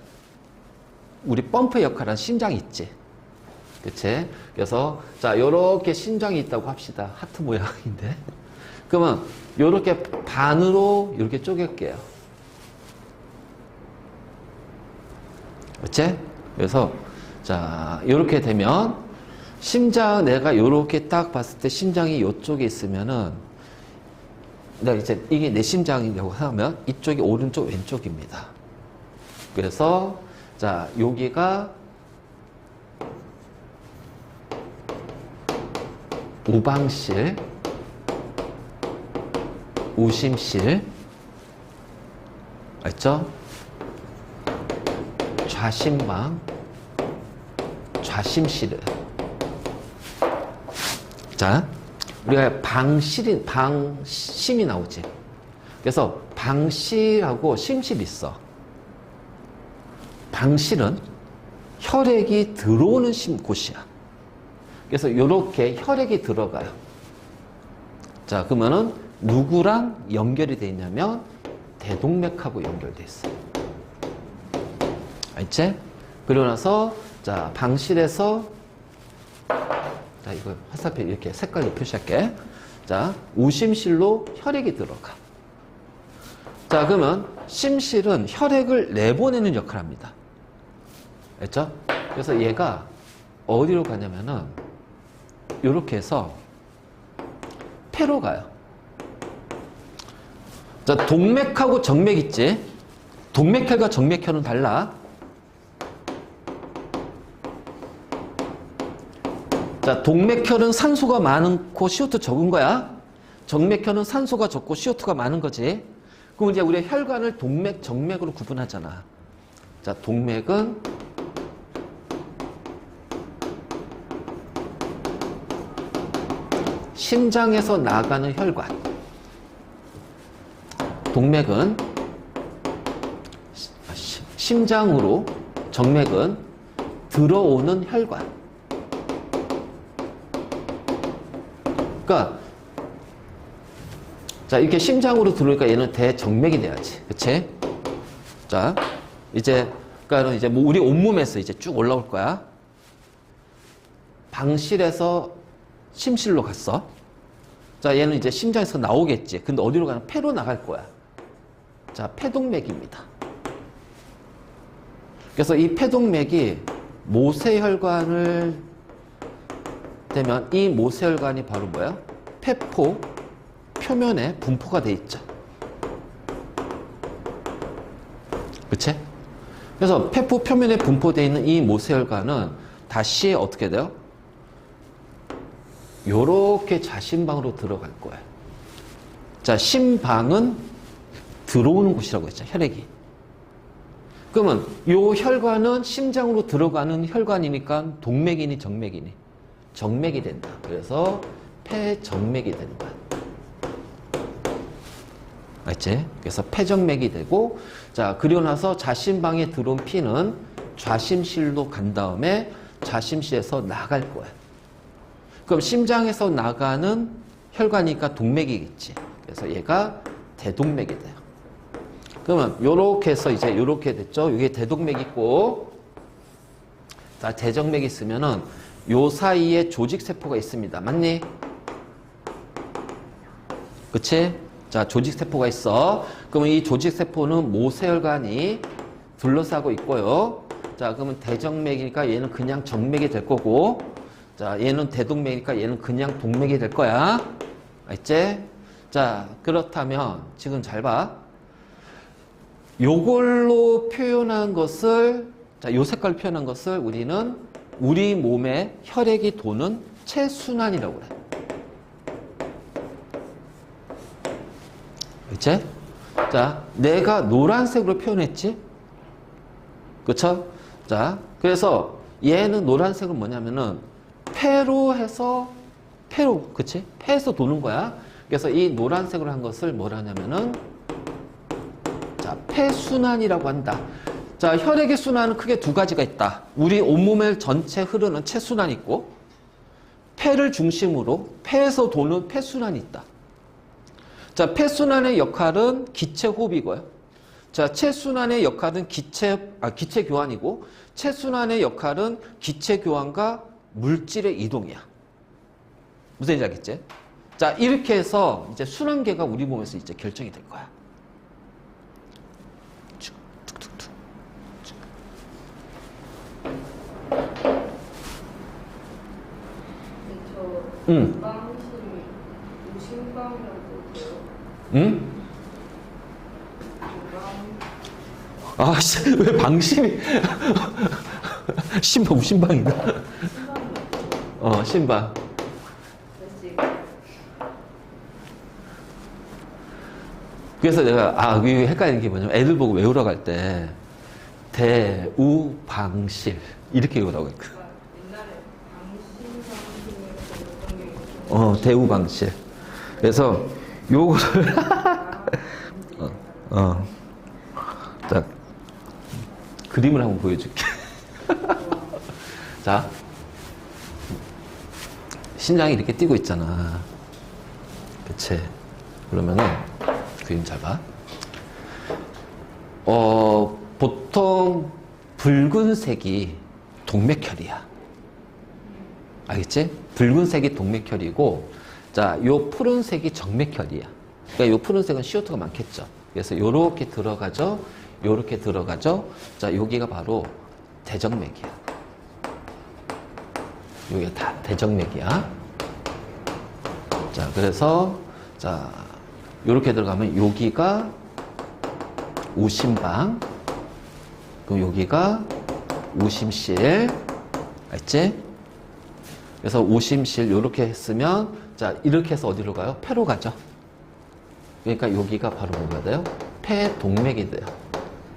우리 펌프 역할은 심장이 있지. 그치? 그래서, 자, 요렇게 심장이 있다고 합시다. 하트 모양인데. 그러면, 요렇게 반으로 이렇게 쪼갤게요. 그치? 그래서, 자, 요렇게 되면, 심장, 내가 요렇게 딱 봤을 때 심장이 요쪽에 있으면은, 내가 이제 이게 내 심장이라고 하면, 이쪽이 오른쪽, 왼쪽입니다. 그래서, 자, 여기가 우방실, 우심실, 알죠? 좌심방, 좌심실을. 자, 우리가 방심이 나오지. 그래서 방실하고 심실이 있어. 방실은 혈액이 들어오는 곳이야. 그래서 이렇게 혈액이 들어가요. 자, 그러면은 누구랑 연결이 돼 있냐면 대동맥하고 연결돼 있어요. 알지? 그러고 나서 자, 방실에서 자, 이거 화살표 이렇게 색깔로 표시할게. 자, 우심실로 혈액이 들어가. 자, 그러면 심실은 혈액을 내보내는 역할을 합니다. 알죠? 그래서 얘가 어디로 가냐면은 이렇게 해서 폐로 가요. 자, 동맥하고 정맥 있지? 동맥혈과 정맥혈은 달라. 자, 동맥혈은 산소가 많고 CO2 적은 거야. 정맥혈은 산소가 적고 CO2가 많은 거지. 그럼 이제 우리가 혈관을 동맥, 정맥으로 구분하잖아. 자, 동맥은 심장에서 나가는 혈관. 동맥은 심장으로, 정맥은 들어오는 혈관. 그러니까 자, 이렇게 심장으로 들어오니까 얘는 대정맥이 돼야지. 그치? 자, 이제, 그러니까 이제 뭐 우리 온몸에서 이제 쭉 올라올 거야. 방실에서 심실로 갔어. 자, 얘는 이제 심장에서 나오겠지. 근데 어디로 가면 폐로 나갈 거야. 자, 폐동맥입니다. 그래서 이 폐동맥이 모세혈관을 되면 이 모세혈관이 바로 뭐야? 폐포 표면에 분포가 돼 있죠. 그치? 그래서 폐포 표면에 분포되어 있는 이 모세혈관은 다시 어떻게 돼요? 요렇게 좌심방으로 들어갈 거예요. 자, 심방은 들어오는 곳이라고 했죠, 혈액이. 그러면 요 혈관은 심장으로 들어가는 혈관이니까 동맥이니 정맥이니? 정맥이 된다. 그래서 폐정맥이 된다. 알지? 그래서 폐정맥이 되고, 자, 그리고 나서 좌심방에 들어온 피는 좌심실로 간 다음에 좌심실에서 나갈 거야. 그럼 심장에서 나가는 혈관이니까 동맥이겠지. 그래서 얘가 대동맥이 돼요. 그러면 요렇게 해서 이제 요렇게 됐죠. 이게 대동맥이 있고, 자, 대정맥이 있으면은 요 사이에 조직세포가 있습니다. 맞니? 그치? 자, 조직세포가 있어. 그러면 이 조직세포는 모세혈관이 둘러싸고 있고요. 자, 그러면 대정맥이니까 얘는 그냥 정맥이 될 거고, 자, 얘는 대동맥이니까 얘는 그냥 동맥이 될 거야. 알지? 자, 그렇다면 지금 잘 봐. 요걸로 표현한 것을, 자, 요 색깔 표현한 것을 우리는 우리 몸에 혈액이 도는 체순환이라고 그래. 그치? 자, 내가 노란색으로 표현했지? 그쵸? 자, 그래서 얘는 노란색은 뭐냐면은 폐로 해서 폐로, 그치? 폐에서 도는 거야. 그래서 이 노란색으로 한 것을 뭐라 하냐면은 자, 폐순환이라고 한다. 자, 혈액의 순환은 크게 두 가지가 있다. 우리 온몸에 전체 흐르는 체순환이 있고 폐를 중심으로 폐에서 도는 폐순환이 있다. 자, 폐순환의 역할은 기체 호흡이고요. 자, 체순환의 역할은 기체 교환이고 체순환의 역할은 기체 교환과 물질의 이동이야. 무슨 얘기인지 알겠지? 자, 이렇게 해서 이제 순환계가 우리 몸에서 이제 결정이 될 거야. 응. 응? 아, 왜 방심이? 신방, 신방인가? 신방. 그래서 내가, 이게 헷갈리는 게 뭐냐면 애들 보고 외우라고 할 때, 대우방실. 이렇게 외우라고 했거든. 대우방실. 그래서 요거를, 자, 그림을 한번 보여줄게. 자, 신장이 이렇게 뛰고 있잖아. 그치? 그러면은, 그림 잘 봐. 보통 붉은색이 동맥혈이야. 알겠지? 붉은색이 동맥혈이고, 자, 요 푸른색이 정맥혈이야. 그러니까 요 푸른색은 CO2가 많겠죠. 그래서 요렇게 들어가죠. 요렇게 들어가죠. 자, 여기가 바로 대정맥이야. 여기가 다 대정맥이야. 자, 그래서, 자, 요렇게 들어가면 여기가 우심방, 그럼 여기가 우심실, 알지? 그래서 우심실 요렇게 했으면, 자, 이렇게 해서 어디로 가요? 폐로 가죠. 그러니까 여기가 바로 뭐가 돼요? 폐동맥이 돼요.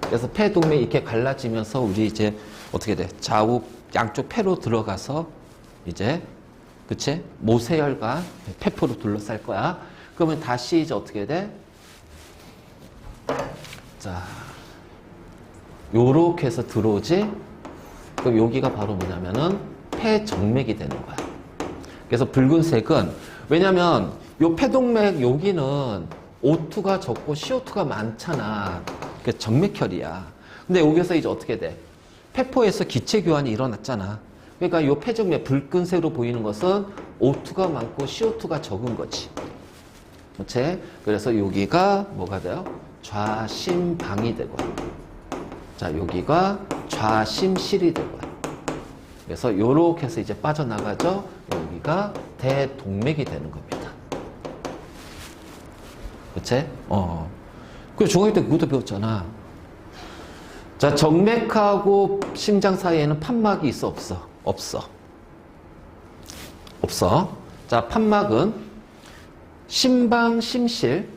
그래서 폐동맥이 이렇게 갈라지면서 우리 이제 어떻게 돼? 좌우 양쪽 폐로 들어가서 이제, 그치? 모세혈관, 폐포로 둘러쌀 거야. 그러면 다시 이제 어떻게 돼? 자, 요렇게 해서 들어오지? 그럼 여기가 바로 뭐냐면은 폐정맥이 되는 거야. 그래서 붉은색은, 왜냐면 요 폐동맥 여기는 O2가 적고 CO2가 많잖아. 그게 정맥혈이야. 근데 여기서 이제 어떻게 돼? 폐포에서 기체 교환이 일어났잖아. 그러니까 요 폐정맥 붉은색으로 보이는 것은 O2가 많고 CO2가 적은 거지. 그렇지? 그래서 여기가 뭐가 돼요? 좌심방이 되고요. 자, 여기가 좌심실이 되고요. 그래서 요렇게 해서 이제 빠져나가죠. 여기가 대동맥이 되는 겁니다. 그치? 그 중학교 때 그것도 배웠잖아. 자, 정맥하고 심장 사이에는 판막이 있어, 없어? 없어. 없어. 자, 판막은 심방, 심실.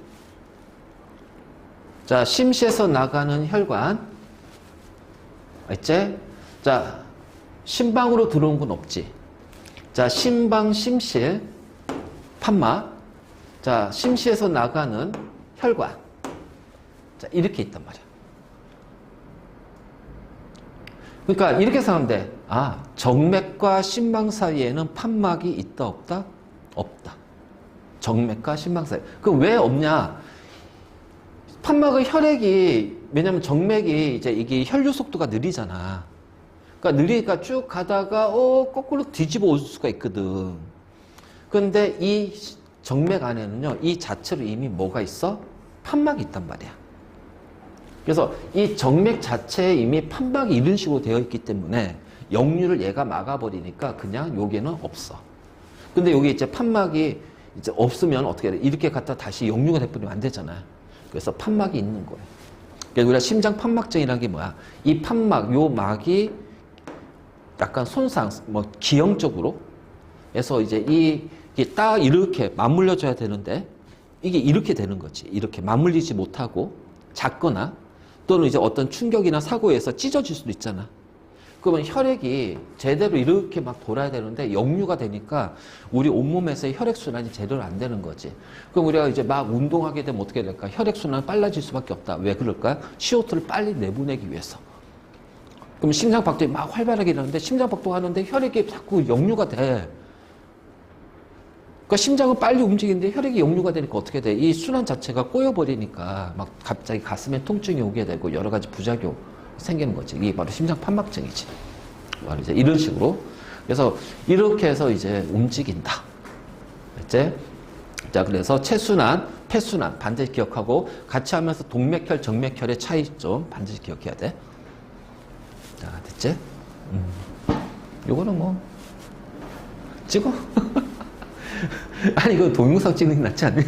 자, 심시에서 나가는 혈관. 알지? 자, 심방으로 들어온 건 없지. 자, 심방, 심실, 판막. 자, 심시에서 나가는 혈관. 자, 이렇게 있단 말이야. 그러니까 이렇게 생각하면 돼. 아, 정맥과 심방 사이에는 판막이 있다, 없다? 없다. 정맥과 심방 사이. 그럼 왜 없냐? 판막의 혈액이, 왜냐면 정맥이 이제 이게 혈류 속도가 느리잖아. 그러니까 느리니까 쭉 가다가, 거꾸로 뒤집어 올 수가 있거든. 그런데 이 정맥 안에는요, 이 자체로 이미 뭐가 있어? 판막이 있단 말이야. 그래서 이 정맥 자체에 이미 판막이 이런 식으로 되어 있기 때문에 역류를 얘가 막아버리니까 그냥 여기에는 없어. 근데 여기 이제 판막이 이제 없으면 어떻게 돼? 이렇게 갖다 다시 역류가 돼버리면 안 되잖아요. 그래서 판막이 있는 거예요. 그래서 우리가 심장 판막증이라는 게 뭐야? 이 판막, 요 막이 약간 손상, 기형적으로 해서 이제 이게 딱 이렇게 맞물려줘야 되는데 이게 이렇게 되는 거지. 이렇게 맞물리지 못하고 작거나 또는 이제 어떤 충격이나 사고에서 찢어질 수도 있잖아. 그러면 혈액이 제대로 이렇게 막 돌아야 되는데 역류가 되니까 우리 온몸에서 혈액순환이 제대로 안 되는 거지. 그럼 우리가 이제 막 운동하게 되면 어떻게 될까? 혈액순환이 빨라질 수밖에 없다. 왜 그럴까? CO2를 빨리 내보내기 위해서. 그럼 심장박동이 막 활발하게 일어나는데 심장박동 하는데 혈액이 자꾸 역류가 돼. 그러니까 심장은 빨리 움직이는데 혈액이 역류가 되니까 어떻게 돼? 이 순환 자체가 꼬여버리니까 막 갑자기 가슴에 통증이 오게 되고 여러 가지 부작용 생기는 거지. 이게 바로 심장판막증이지. 바로 이제 이런 식으로. 그래서 이렇게 해서 이제 움직인다. 됐지? 자, 그래서 체순환, 폐순환 반드시 기억하고 같이 하면서 동맥혈, 정맥혈의 차이점 반드시 기억해야 돼. 자, 됐지? 요거는 뭐 찍어. 아니 이거 동영상 찍는 게 낫지 않니?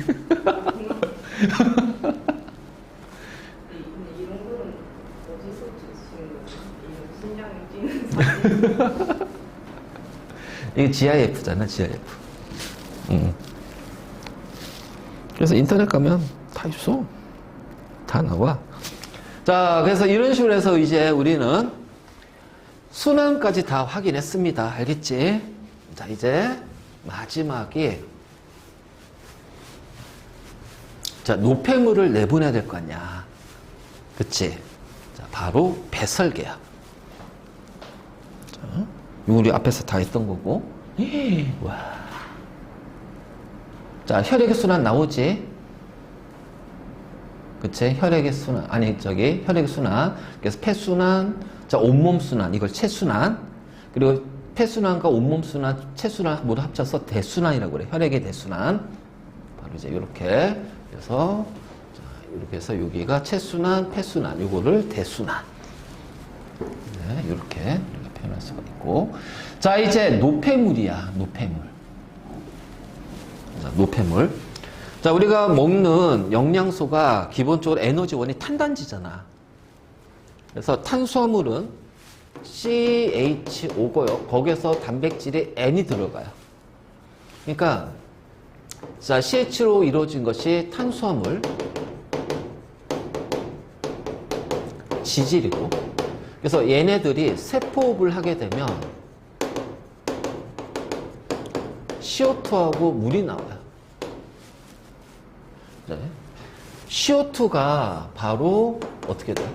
이게 GIF잖아, GIF. 그래서 인터넷 가면 다 있어. 다 나와. 자, 그래서 이런 식으로 해서 이제 우리는 순환까지 다 확인했습니다. 알겠지? 자, 이제 마지막에 자, 노폐물을 내보내야 될 거 아니야. 그치? 자, 바로 배설계야. 이거 우리 앞에서 다 했던 거고. 와. 자, 혈액의 순환 나오지? 그치? 혈액의 순환. 아니, 혈액의 순환. 그래서 폐순환. 자, 온몸 순환. 이걸 체순환. 그리고 폐순환과 온몸 순환, 체순환 모두 합쳐서 대순환이라고 그래. 혈액의 대순환. 바로 이제 이렇게. 그래서, 자, 이렇게 해서 여기가 체순환, 폐순환. 요거를 대순환. 네, 이렇게 표현할 수가 있고. 자, 이제 노폐물이야. 노폐물. 자, 노폐물. 자, 우리가 먹는 영양소가 기본적으로 에너지원이 탄단지잖아. 그래서 탄수화물은 CHO고요. 거기에서 단백질이 N이 들어가요. 그러니까 자, CH로 이루어진 것이 탄수화물, 지질이고, 그래서 얘네들이 세포흡을 하게 되면 CO2하고 물이 나와요. 네. CO2가 바로 어떻게 돼요?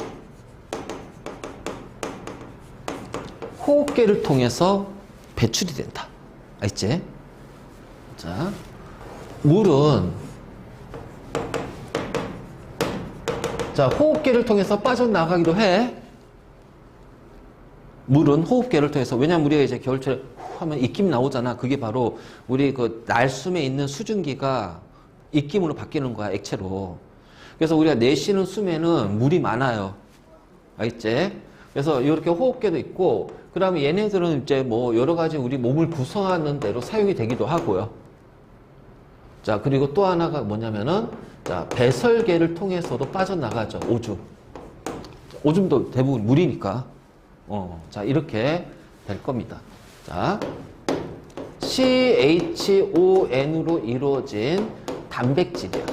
호흡기를 통해서 배출이 된다. 알지? 자, 물은 자, 호흡기를 통해서 빠져나가기도 해. 물은 호흡기를 통해서. 왜냐면 우리가 이제 겨울철에 후 하면 입김 나오잖아. 그게 바로 우리 그 날숨에 있는 수증기가 입김으로 바뀌는 거야, 액체로. 그래서 우리가 내쉬는 숨에는 물이 많아요. 알겠지? 그래서 이렇게 호흡기도 있고, 그 다음에 얘네들은 이제 뭐 여러 가지 우리 몸을 구성하는 대로 사용이 되기도 하고요. 자, 그리고 또 하나가 뭐냐면은, 자, 배설계를 통해서도 빠져나가죠. 오줌. 오줌도 대부분 물이니까. 자, 이렇게 될 겁니다. 자, CHON으로 이루어진 단백질이야.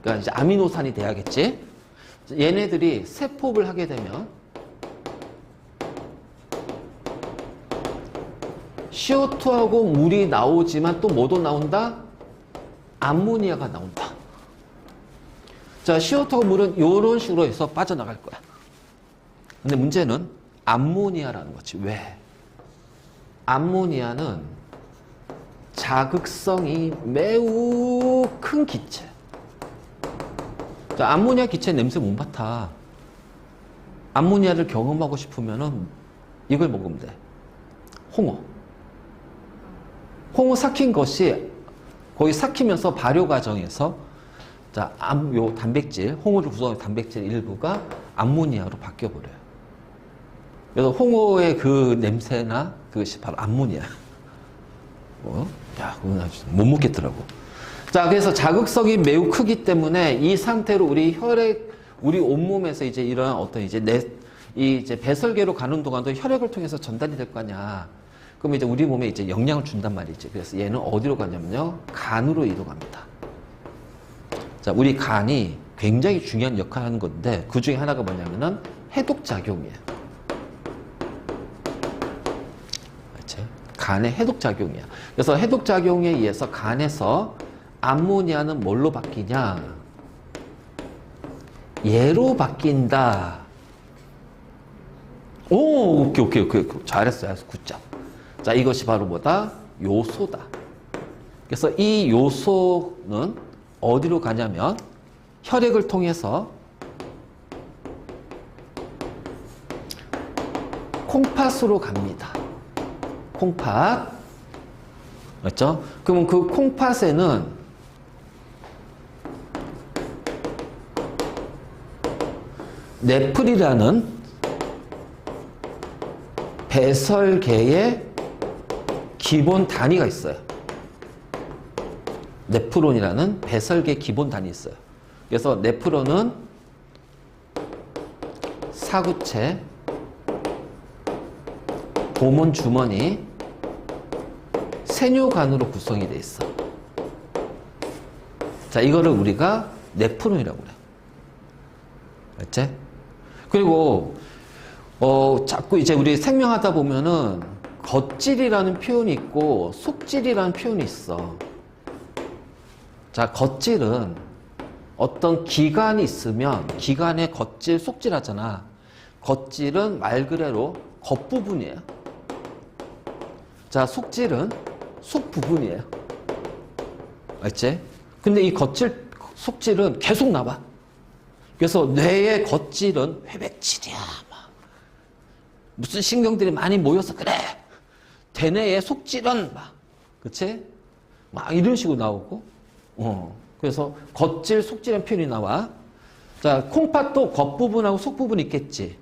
그러니까 이제 아미노산이 돼야겠지. 얘네들이 세포흡을 하게 되면 CO2하고 물이 나오지만 또 뭐도 나온다? 암모니아가 나온다. 자, CO2하고 물은 이런 식으로 해서 빠져나갈 거야. 근데 문제는 암모니아라는 거지. 왜? 암모니아는 자극성이 매우 큰 기체. 자, 암모니아 기체 냄새 못 맡아. 암모니아를 경험하고 싶으면은 이걸 먹으면 돼. 홍어. 홍어 삭힌 것이 거기 삭히면서 발효 과정에서 자, 요 단백질, 홍어를 구성하는 단백질 일부가 암모니아로 바뀌어 버려요. 그래서 홍어의 그 냄새나 그것이 바로 암모니아. 야, 그건 아주 못 먹겠더라고. 자, 그래서 자극성이 매우 크기 때문에 이 상태로 우리 혈액, 우리 온몸에서 이제 이런 어떤 이제 이제 배설계로 가는 동안도 혈액을 통해서 전달이 될 거 아니야. 그럼 이제 우리 몸에 이제 영향을 준단 말이지. 그래서 얘는 어디로 가냐면요, 간으로 이동합니다. 자, 우리 간이 굉장히 중요한 역할을 하는 건데 그 중에 하나가 뭐냐면은 해독작용이에요. 간의 해독작용이야. 그래서 해독작용에 의해서 간에서 암모니아는 뭘로 바뀌냐? 얘로 바뀐다. 오, 오케이. 잘했어요. 9점. 자, 이것이 바로 뭐다? 요소다. 그래서 이 요소는 어디로 가냐면 혈액을 통해서 콩팥으로 갑니다. 콩팥. 맞죠? 그러면 그 콩팥에는 네플이라는 배설계의 기본 단위가 있어요. 네프론이라는 배설계 기본 단위 있어요. 그래서 네프론은 사구체, 보문 주머니, 세뇨관으로 구성이 되어 있어. 자, 이거를 우리가 네프론이라고 그래. 알지? 그리고 자꾸 이제 우리 생명하다 보면은 겉질이라는 표현이 있고 속질이라는 표현이 있어. 자, 겉질은 어떤 기관이 있으면 기관에 겉질, 속질 하잖아. 겉질은 말 그대로 겉부분이에요. 자, 속질은 속 부분이에요. 알지? 근데 이 겉질, 속질은 계속 나와. 그래서 뇌의 겉질은 회백질이야. 막. 무슨 신경들이 많이 모여서 그래. 대뇌의 속질은 막. 그치? 막 이런 식으로 나오고. 그래서 겉질, 속질이라는 표현이 나와. 자, 콩팥도 겉부분하고 속부분이 있겠지.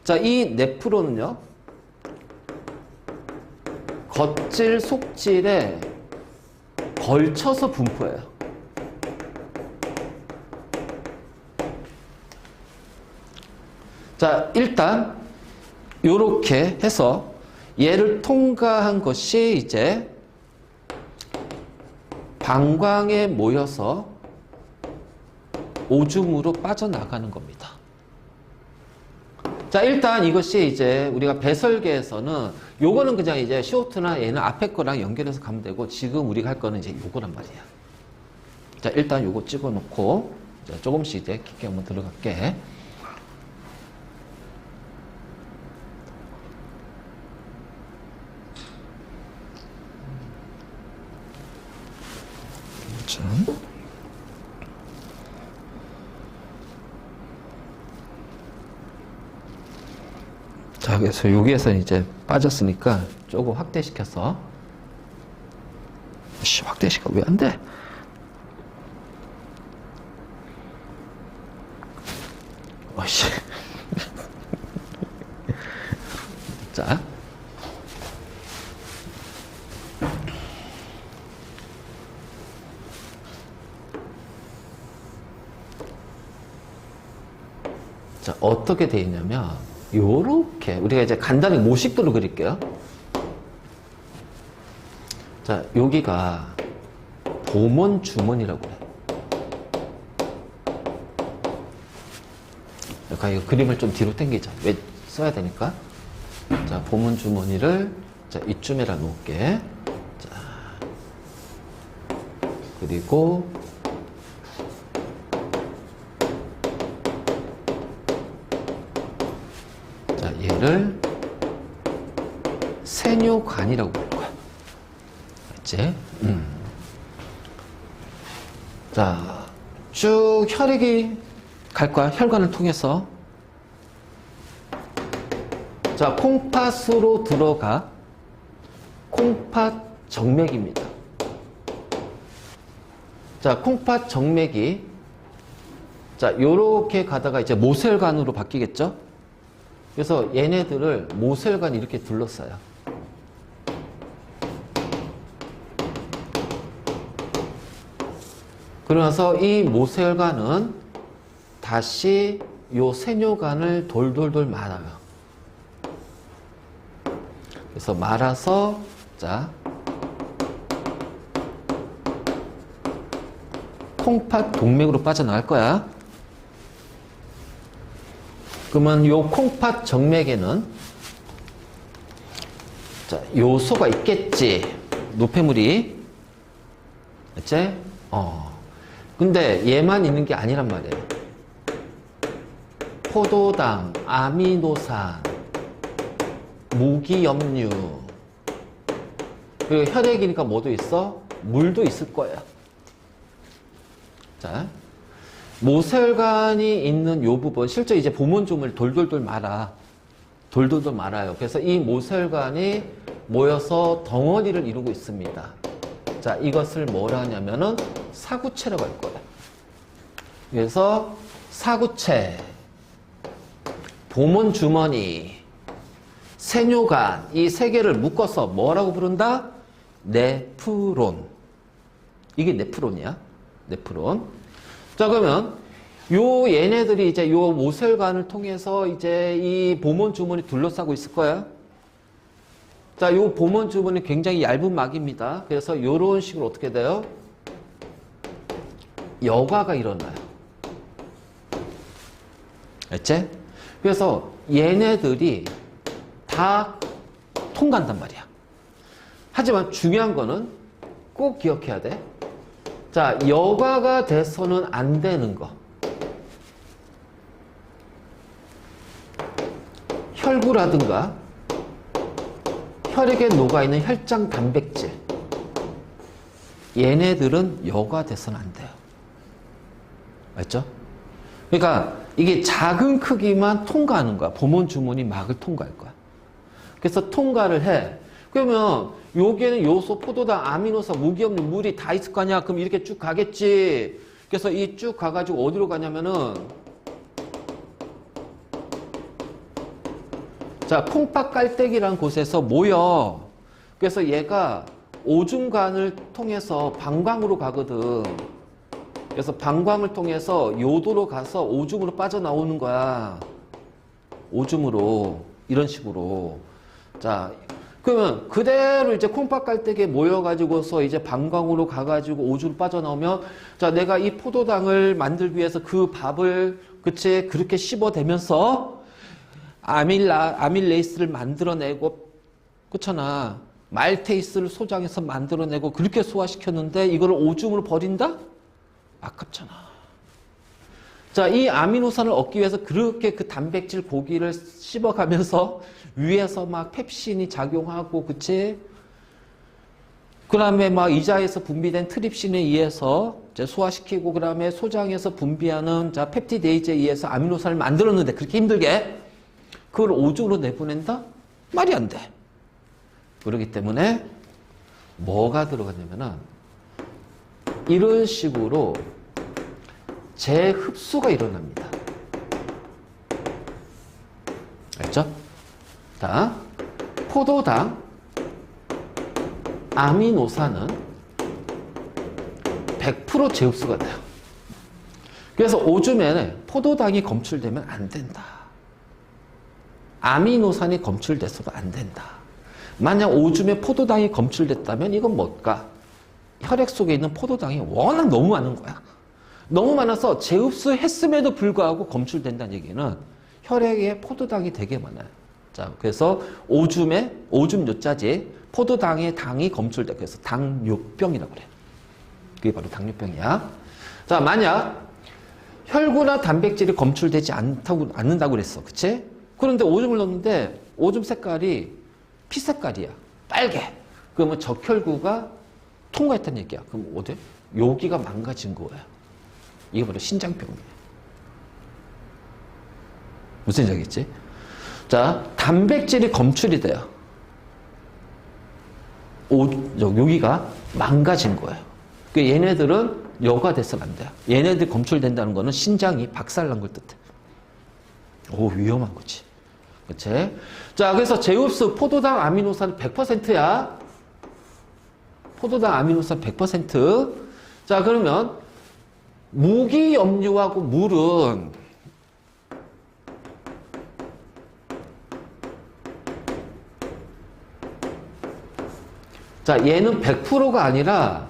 자, 이 네프론은요. 겉질, 속질에 걸쳐서 분포해요. 자, 일단 요렇게 해서 얘를 통과한 것이 이제 방광에 모여서 오줌으로 빠져나가는 겁니다. 자, 일단 이것이 이제 우리가 배설계에서는 요거는 그냥 이제 쇼트나 얘는 앞에 거랑 연결해서 가면 되고 지금 우리가 할 거는 이제 요거란 말이야. 자, 일단 요거 찍어 놓고 조금씩 이제 깊게 한번 들어갈게. 자, 그래서 여기에서 이제 빠졌으니까 조금 확대시켜서. 확대시켜. 왜 안 돼? 어이씨. 자. 자, 어떻게 되어 있냐면, 요렇게, 우리가 이제 간단히 모식도로 그릴게요. 자, 여기가 보문 주머니라고 그래. 그러니까 이거 그림을 좀 뒤로 당기자. 왜 써야 되니까. 자, 보문 주머니를 자, 이쯤에다 놓을게. 자, 그리고 자, 얘를 세뇨관이라고 부를 거야. 알지? 자, 쭉 혈액이 갈 거야. 혈관을 통해서. 자, 콩팥으로 들어가. 콩팥 정맥입니다. 자, 콩팥 정맥이 자, 요렇게 가다가 이제 모세혈관으로 바뀌겠죠? 그래서 얘네들을 모세혈관 이렇게 둘러싸요. 그러면서 이 모세혈관은 다시 요 세뇨관을 돌돌돌 말아요. 그래서 말아서 자, 콩팥 동맥으로 빠져나갈 거야. 그러면 요 콩팥 정맥에는 자, 요소가 있겠지. 노폐물이. 그치? 근데 얘만 있는 게 아니란 말이에요. 포도당, 아미노산, 무기염류. 그리고 혈액이니까 뭐도 있어? 물도 있을 거예요. 자, 모세혈관이 있는 요 부분, 실제 이제 보문조물 돌돌돌 말아. 돌돌돌 말아요. 그래서 이 모세혈관이 모여서 덩어리를 이루고 있습니다. 자, 이것을 뭐라 하냐면은 사구체라고 할 거예요. 그래서 사구체, 보문주머니, 세뇨관, 이 세 개를 묶어서 뭐라고 부른다? 네프론. 이게 네프론이야. 네프론. 자, 그러면 요 얘네들이 이제 요 모세혈관을 통해서 이제 이 보문주머니 둘러싸고 있을 거야. 자, 요 보문주머니 굉장히 얇은 막입니다. 그래서 요런 식으로 어떻게 돼요? 여과가 일어나요. 알지? 그래서 얘네들이 다 통과한단 말이야. 하지만 중요한 거는 꼭 기억해야 돼. 자, 여과가 돼서는 안 되는 거. 혈구라든가 혈액에 녹아있는 혈장 단백질. 얘네들은 여과돼서는 안 돼요. 맞죠? 그러니까 이게 작은 크기만 통과하는 거야. 보문주머니 막을 통과할 거야. 그래서 통과를 해. 그러면 여기에는 요소, 포도당, 아미노산, 무기염류, 물이 다 있을 거 아니야. 그럼 이렇게 쭉 가겠지. 그래서 이 쭉 가가지고 어디로 가냐면은 자, 콩팥 깔때기라는 곳에서 모여. 그래서 얘가 오줌관을 통해서 방광으로 가거든. 그래서 방광을 통해서 요도로 가서 오줌으로 빠져나오는 거야. 오줌으로. 이런 식으로. 자, 그러면 그대로 이제 콩팥 깔때기에 모여가지고서 이제 방광으로 가가지고 오줌 빠져나오면, 자, 내가 이 포도당을 만들기 위해서 그 밥을, 그치, 그렇게 씹어대면서 아밀레이스를 만들어내고, 그렇잖아. 말테이스를 소장해서 만들어내고 그렇게 소화시켰는데 이걸 오줌으로 버린다? 아깝잖아. 자, 이 아미노산을 얻기 위해서 그렇게 그 단백질 고기를 씹어가면서 위에서 막 펩신이 작용하고, 그치? 그 다음에 막 이자에서 분비된 트립신에 의해서 이제 소화시키고, 그 다음에 소장에서 분비하는 자, 펩티데이즈에 의해서 아미노산을 만들었는데 그렇게 힘들게 그걸 오줌으로 내보낸다? 말이 안 돼. 그렇기 때문에 뭐가 들어가냐면은 이런 식으로 재흡수가 일어납니다. 알죠? 자, 포도당, 아미노산은 100% 재흡수가 돼요. 그래서 오줌에 포도당이 검출되면 안 된다. 아미노산이 검출돼서도 안 된다. 만약 오줌에 포도당이 검출됐다면 이건 뭘까? 혈액 속에 있는 포도당이 워낙 너무 많은 거야. 너무 많아서 재흡수했음에도 불구하고 검출된다는 얘기는 혈액에 포도당이 되게 많아요. 자, 그래서 오줌에, 오줌 요자지, 포도당의 당이 검출돼. 그래서 당뇨병이라고 그래. 그게 바로 당뇨병이야. 자, 만약 혈구나 단백질이 검출되지 않는다고 그랬어. 그치? 그런데 오줌을 넣었는데 오줌 색깔이 피 색깔이야. 빨개. 그러면 적혈구가 통과했다는 얘기야. 그럼 어때? 여기가 망가진 거야. 이게 바로 신장병이에요. 무슨 얘기겠지? 자, 단백질이 검출이 돼요. 여기가 망가진 거예요. 그러니까 얘네들은 여과돼서는 안 돼요. 얘네들이 검출된다는 거는 신장이 박살난 걸 뜻해. 오, 위험한 거지. 그치? 자, 그래서 재흡수, 포도당 아미노산 100%야. 포도당 아미노산 100%. 자, 그러면 무기염류하고 물은 자, 얘는 100%가 아니라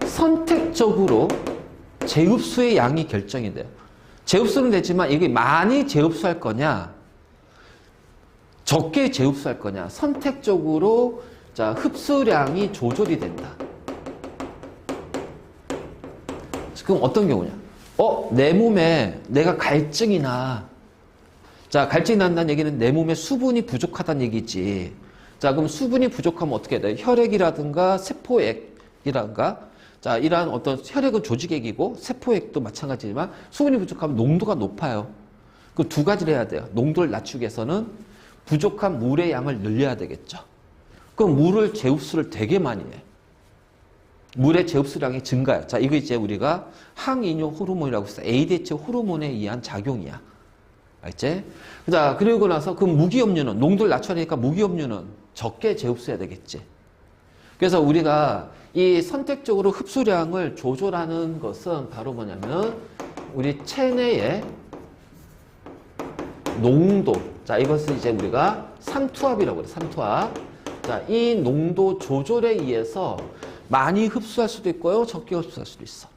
선택적으로 재흡수의 양이 결정이 돼요. 재흡수는 되지만 이게 많이 재흡수할 거냐, 적게 재흡수할 거냐? 선택적으로 자, 흡수량이 조절이 된다. 그럼 어떤 경우냐? 내 몸에 내가 갈증이나, 자, 갈증이 난다는 얘기는 내 몸에 수분이 부족하다는 얘기지. 자, 그럼 수분이 부족하면 어떻게 돼? 혈액이라든가 세포액이라든가, 자, 이러한 어떤 혈액은 조직액이고 세포액도 마찬가지지만 수분이 부족하면 농도가 높아요. 그 두 가지를 해야 돼요. 농도를 낮추기 위해서는 부족한 물의 양을 늘려야 되겠죠. 그럼 물을 재흡수를 되게 많이 해. 물의 재흡수량이 증가해. 자, 이거 이제 우리가 항이뇨 호르몬이라고 해서 ADH 호르몬에 의한 작용이야. 알지? 자, 그리고 나서 그 무기염류는, 농도를 낮춰야 되니까 무기염류는 적게 재흡수해야 되겠지. 그래서 우리가 이 선택적으로 흡수량을 조절하는 것은 바로 뭐냐면 우리 체내의 농도. 자, 이것을 이제 우리가 삼투압이라고 그래. 삼투압. 자, 이 농도 조절에 의해서 많이 흡수할 수도 있고요, 적게 흡수할 수도 있어.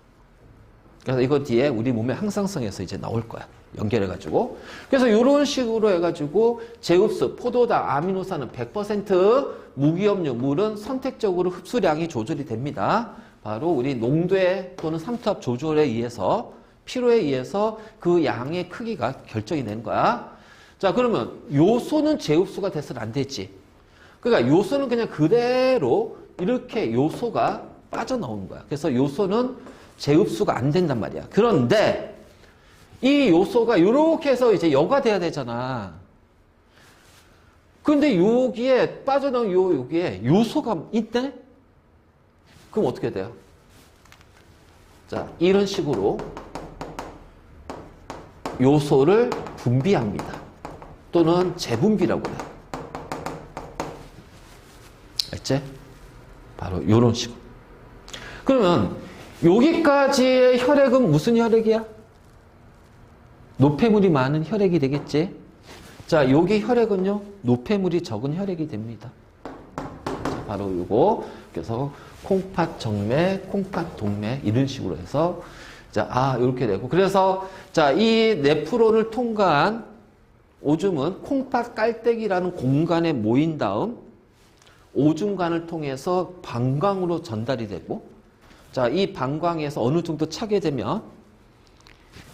그래서 이거 뒤에 우리 몸의 항상성에서 이제 나올 거야. 연결해가지고. 그래서 이런 식으로 해가지고 재흡수, 포도당, 아미노산은 100%, 무기염류, 물은 선택적으로 흡수량이 조절이 됩니다. 바로 우리 농도에 또는 삼투압 조절에 의해서, 필요에 의해서 그 양의 크기가 결정이 되는 거야. 자, 그러면 요소는 재흡수가 돼서는 안 되지. 그러니까 요소는 그냥 그대로 이렇게 요소가 빠져나오는 거야. 그래서 요소는 재흡수가 안 된단 말이야. 그런데 이 요소가 이렇게 해서 이제 여가 돼야 되잖아. 근데 여기에 빠져나온 여기에 요소가 있네? 그럼 어떻게 돼요? 자, 이런 식으로 요소를 분비합니다. 또는 재분비라고 해요. 알지? 바로 이런 식으로. 그러면 여기까지의 혈액은 무슨 혈액이야? 노폐물이 많은 혈액이 되겠지? 자, 여기 혈액은요, 노폐물이 적은 혈액이 됩니다. 자, 바로 이거. 그래서 콩팥 정맥, 콩팥 동맥 이런 식으로 해서 자, 이렇게 되고. 그래서 자, 이 네프론을 통과한 오줌은 콩팥 깔때기라는 공간에 모인 다음 오줌관을 통해서 방광으로 전달이 되고, 자, 이 방광에서 어느 정도 차게 되면,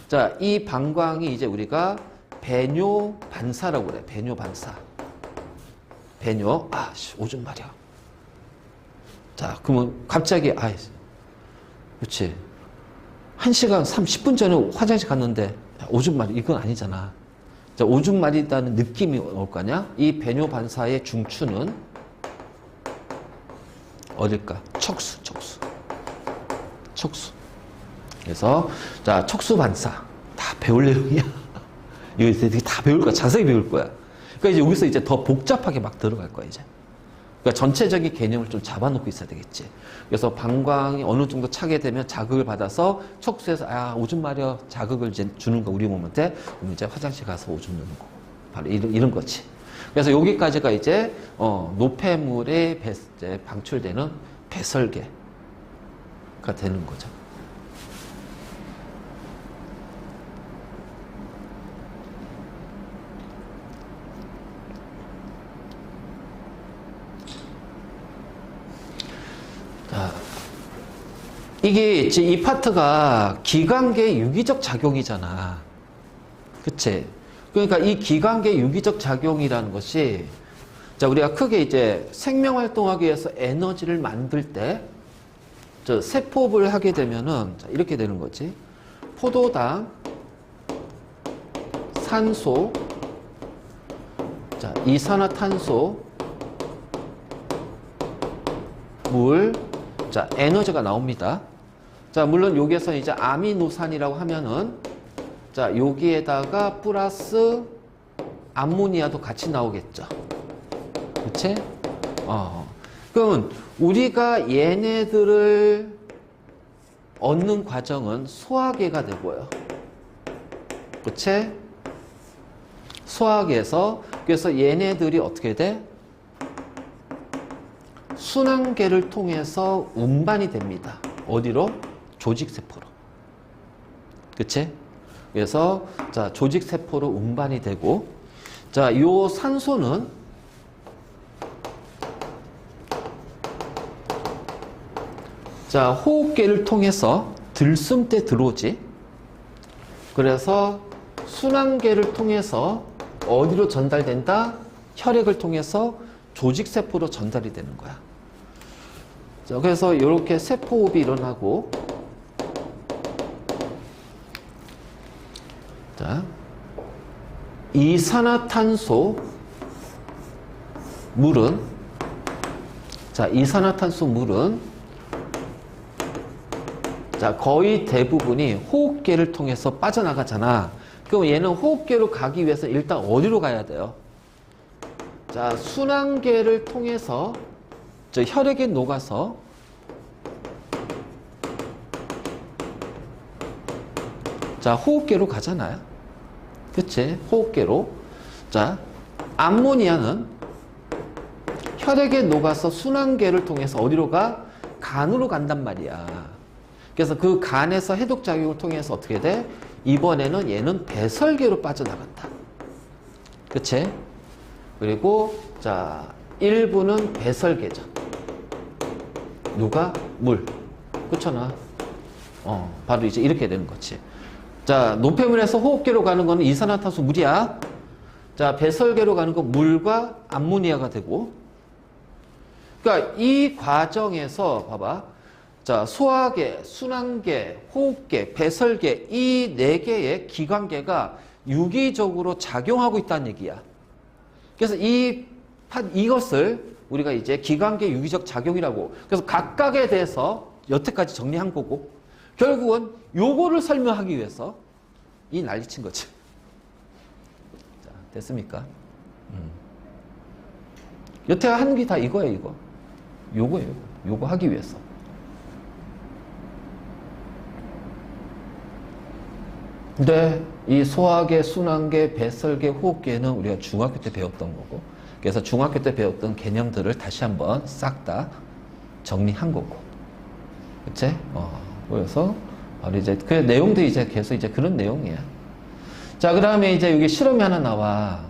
자, 이 방광이 이제 우리가 배뇨 반사라고 그래. 배뇨 반사. 배뇨, 오줌 말이야. 자, 그러면 갑자기, 그렇지. 1시간 30분 전에 화장실 갔는데, 오줌 말이, 이건 아니잖아. 자, 오줌 말이라는 느낌이 올 거 아니야? 이 배뇨 반사의 중추는 어딜까? 척수. 그래서, 자, 척수 반사. 다 배울 내용이야. 이거 이제 다 배울 거야. 자세히 배울 거야. 그러니까 이제 여기서 이제 더 복잡하게 막 들어갈 거야, 이제. 그러니까 전체적인 개념을 좀 잡아놓고 있어야 되겠지. 그래서 방광이 어느 정도 차게 되면 자극을 받아서 척수에서, 오줌 마려 자극을 이제 주는 거, 우리 몸한테. 그럼 이제 화장실 가서 오줌 누는 거. 바로 이런 거지. 그래서 여기까지가 이제 노폐물에 이제 방출되는 배설계가 되는 거죠. 자, 이게 이 파트가 기관계 유기적 작용이잖아. 그치? 그러니까 이 기관계 유기적 작용이라는 것이, 자, 우리가 크게 이제 생명 활동하기 위해서 에너지를 만들 때, 세포업을 하게 되면은, 자, 이렇게 되는 거지. 포도당, 산소, 자, 이산화탄소, 물, 자, 에너지가 나옵니다. 자, 물론 여기에서 이제 아미노산이라고 하면은, 자, 여기에다가 플러스 암모니아도 같이 나오겠죠. 그치? 그러면 우리가 얘네들을 얻는 과정은 소화계가 되고요. 그치? 소화계에서, 그래서 얘네들이 어떻게 돼? 순환계를 통해서 운반이 됩니다. 어디로? 조직세포로. 그치? 그래서 자, 조직세포로 운반이 되고, 자, 요 산소는 자, 호흡기를 통해서 들숨 때 들어오지. 그래서 순환계를 통해서 어디로 전달된다? 혈액을 통해서 조직세포로 전달이 되는 거야. 자, 그래서 이렇게 세포호흡이 일어나고, 자, 이산화탄소 물은, 자, 이산화탄소 물은, 자, 거의 대부분이 호흡계를 통해서 빠져나가잖아. 그럼 얘는 호흡계로 가기 위해서 일단 어디로 가야 돼요? 자, 순환계를 통해서 저 혈액에 녹아서 자, 호흡계로 가잖아요. 그치? 호흡계로. 자, 암모니아는 혈액에 녹아서 순환계를 통해서 어디로 가? 간으로 간단 말이야. 그래서 그 간에서 해독작용을 통해서 어떻게 돼? 이번에는 얘는 배설계로 빠져나간다. 그치? 그리고 자, 일부는 배설계죠. 누가? 물. 그렇잖아. 바로 이제 이렇게 되는 거지. 자, 노폐물에서 호흡계로 가는 거는 이산화탄소 물이야. 자, 배설계로 가는 건 물과 암모니아가 되고. 그러니까 이 과정에서 봐봐. 자, 소화계, 순환계, 호흡계, 배설계 이 네 개의 기관계가 유기적으로 작용하고 있다는 얘기야. 그래서 이것을 우리가 이제 기관계 유기적 작용이라고. 그래서 각각에 대해서 여태까지 정리한 거고, 결국은 요거를 설명하기 위해서 이 난리친 거지. 자, 됐습니까? 여태 한 게 다 이거예요, 이거. 요거예요. 요거 하기 위해서. 근데 이 소화계, 순환계, 배설계, 호흡계는 우리가 중학교 때 배웠던 거고, 그래서 중학교 때 배웠던 개념들을 다시 한번 싹 다 정리한 거고, 그치? 그래서 바로 이제 그 내용도 이제 계속 이제 그런 내용이야. 자, 그 다음에 이제 여기 실험이 하나 나와.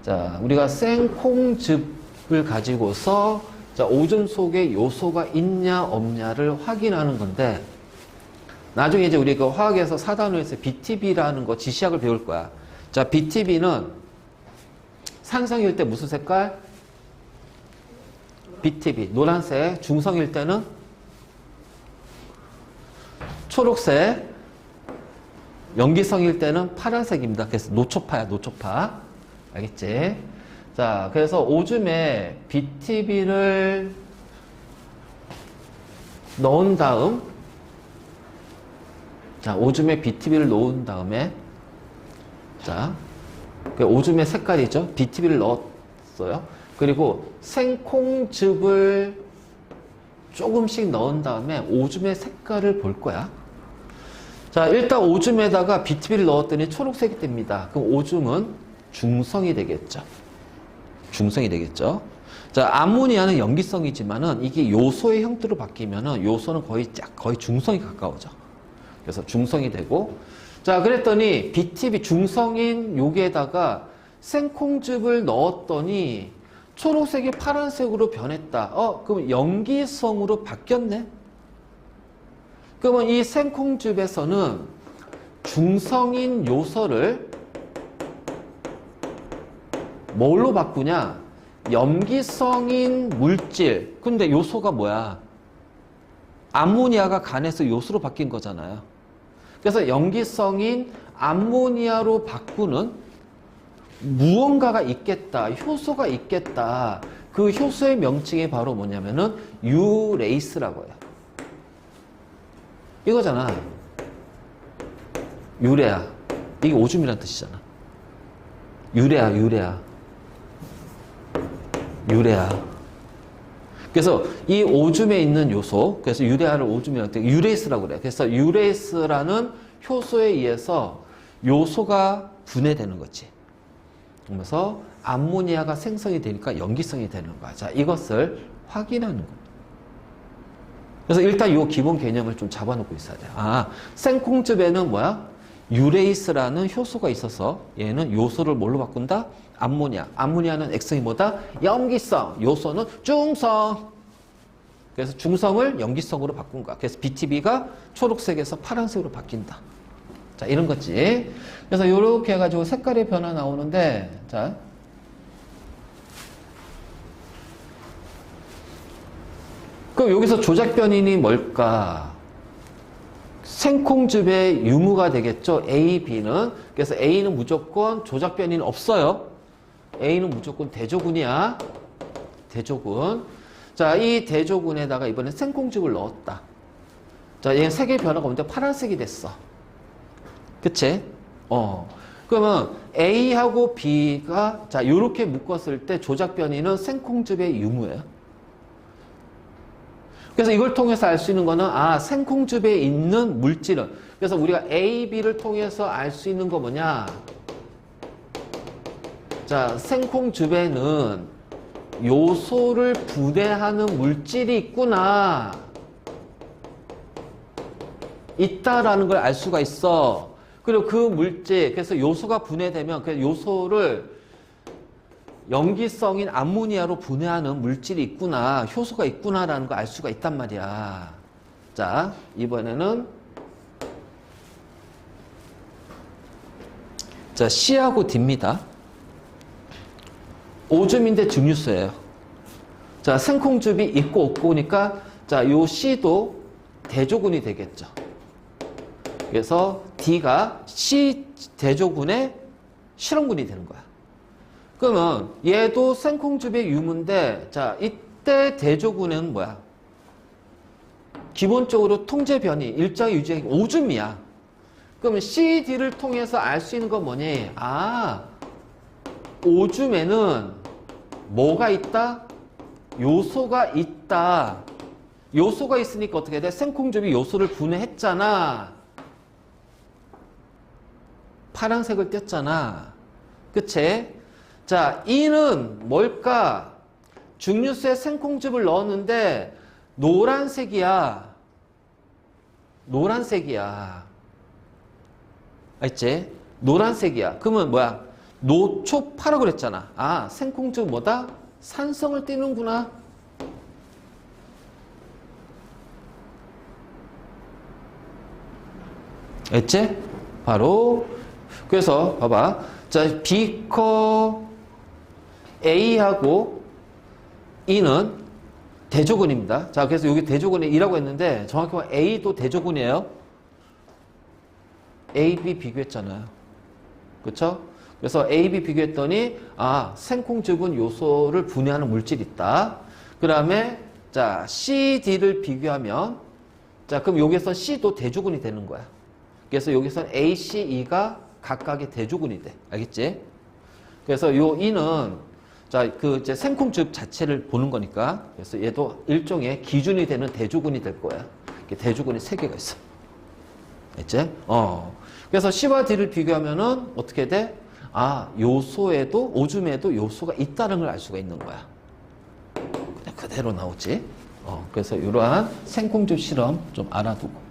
자, 우리가 생콩즙을 가지고서 자, 오줌 속에 요소가 있냐 없냐를 확인하는 건데, 나중에 이제 우리 그 화학에서 4단원에서 BTB라는 거 지시학을 배울 거야. 자, BTB는 산성일 때 무슨 색깔? BTB. 노란색. 중성일 때는 초록색. 염기성일 때는 파란색입니다. 그래서 노초파야, 노초파. 알겠지? 자, 그래서 오줌에 BTB를 넣은 다음, 자, 오줌에 BTB를 넣은 다음에, 자, 오줌의 색깔이죠. BTB를 넣었어요. 그리고 생콩즙을 조금씩 넣은 다음에 오줌의 색깔을 볼 거야. 자, 일단 오줌에다가 BTB를 넣었더니 초록색이 됩니다. 그럼 오줌은 중성이 되겠죠. 중성이 되겠죠. 자, 암모니아는 염기성이지만은 이게 요소의 형태로 바뀌면은 요소는 거의 중성이 가까워져. 그래서 중성이 되고, 자, 그랬더니 BTB 중성인 여기에다가 생콩즙을 넣었더니 초록색이 파란색으로 변했다. 그럼 염기성으로 바뀌었네? 그러면 이 생콩즙에서는 중성인 요소를 뭘로 바꾸냐? 염기성인 물질. 근데 요소가 뭐야? 암모니아가 간에서 요소로 바뀐 거잖아요. 그래서 염기성인 암모니아로 바꾸는 무언가가 있겠다. 효소가 있겠다. 그 효소의 명칭이 바로 뭐냐면은 유레이스라고 해요. 이거잖아. 유레아. 이게 오줌이란 뜻이잖아. 유레아, 유레아. 유레아. 그래서 이 오줌에 있는 요소, 그래서 유레아를 오줌이라고 때 유레이스라고 그래요. 그래서 유레이스라는 효소에 의해서 요소가 분해되는 거지. 그러면서 암모니아가 생성이 되니까 염기성이 되는 거야. 자, 이것을 확인하는 겁니다. 그래서 일단 이 기본 개념을 좀 잡아놓고 있어야 돼요. 생콩즙에는 뭐야? 유레이스라는 효소가 있어서 얘는 요소를 뭘로 바꾼다? 암모니아. 암모니아는 X이 뭐다? 염기성. 요소는 중성. 그래서 중성을 염기성으로 바꾼 거야. 그래서 BTB가 초록색에서 파란색으로 바뀐다. 자, 이런 거지. 그래서 이렇게 해가지고 색깔의 변화 나오는데, 자. 그럼 여기서 조작 변인이 뭘까? 생콩즙의 유무가 되겠죠. A, B는. 그래서 A는 무조건 조작 변인 없어요. A는 무조건 대조군이야. 대조군. 자, 이 대조군에다가 이번에 생콩즙을 넣었다. 자, 얘 색의 변화가 뭔데? 파란색이 됐어. 그치? 그러면 A하고 B가, 자, 요렇게 묶었을 때 조작 변이는 생콩즙의 유무예요. 그래서 이걸 통해서 알 수 있는 거는, 아, 생콩즙에 있는 물질은, 그래서 우리가 A, B를 통해서 알 수 있는 거 뭐냐? 자, 생콩즙에는 요소를 분해하는 물질이 있구나. 있다라는 걸 알 수가 있어. 그리고 그 물질, 그래서 요소가 분해되면 그 요소를 염기성인 암모니아로 분해하는 물질이 있구나, 효소가 있구나라는 걸 알 수가 있단 말이야. 자, 이번에는 자, C하고 D입니다. 오줌인데 증류수예요. 자, 생콩즙이 있고 없고니까 자, 요 C도 대조군이 되겠죠. 그래서 D가 C 대조군의 실험군이 되는 거야. 그러면 얘도 생콩즙의 유무인데, 자, 이때 대조군은 뭐야? 기본적으로 통제 변이, 일정이 유지하기 오줌이야. 그러면 C, D를 통해서 알 수 있는 건 뭐니? 아, 오줌에는 뭐가 있다? 요소가 있다. 요소가 있으니까 어떻게 돼? 생콩즙이 요소를 분해했잖아. 파란색을 띄었잖아. 그치? 자, E는 뭘까? 증류수에 생콩즙을 넣었는데 노란색이야. 노란색이야. 알지? 노란색이야. 그러면 뭐야? 노초파라고 그랬잖아. 아, 생콩즙 뭐다? 산성을 띠는구나. 알지? 바로 그래서 봐봐. 자, 비커 A하고 E는 대조군입니다. 자, 그래서 여기 대조군에 E라고 했는데 정확히 말하면 A도 대조군이에요. A, B 비교했잖아요. 그쵸? 그래서 A, B 비교했더니 아, 생콩즙은 요소를 분해하는 물질이 있다. 그 다음에 자, C, D를 비교하면 자, 그럼 여기서 C도 대조군이 되는 거야. 그래서 여기서 A, C, E가 각각의 대조군이 돼. 알겠지? 그래서 요 E는 자, 그 이제 생콩즙 자체를 보는 거니까 그래서 얘도 일종의 기준이 되는 대조군이 될 거야. 대조군이 3개가 있어. 알겠지? 그래서 C와 D를 비교하면은 어떻게 돼? 아, 요소에도 오줌에도 요소가 있다는 걸 알 수가 있는 거야. 그냥 그대로 나오지. 그래서 이러한 생콩즙 실험 좀 알아두고.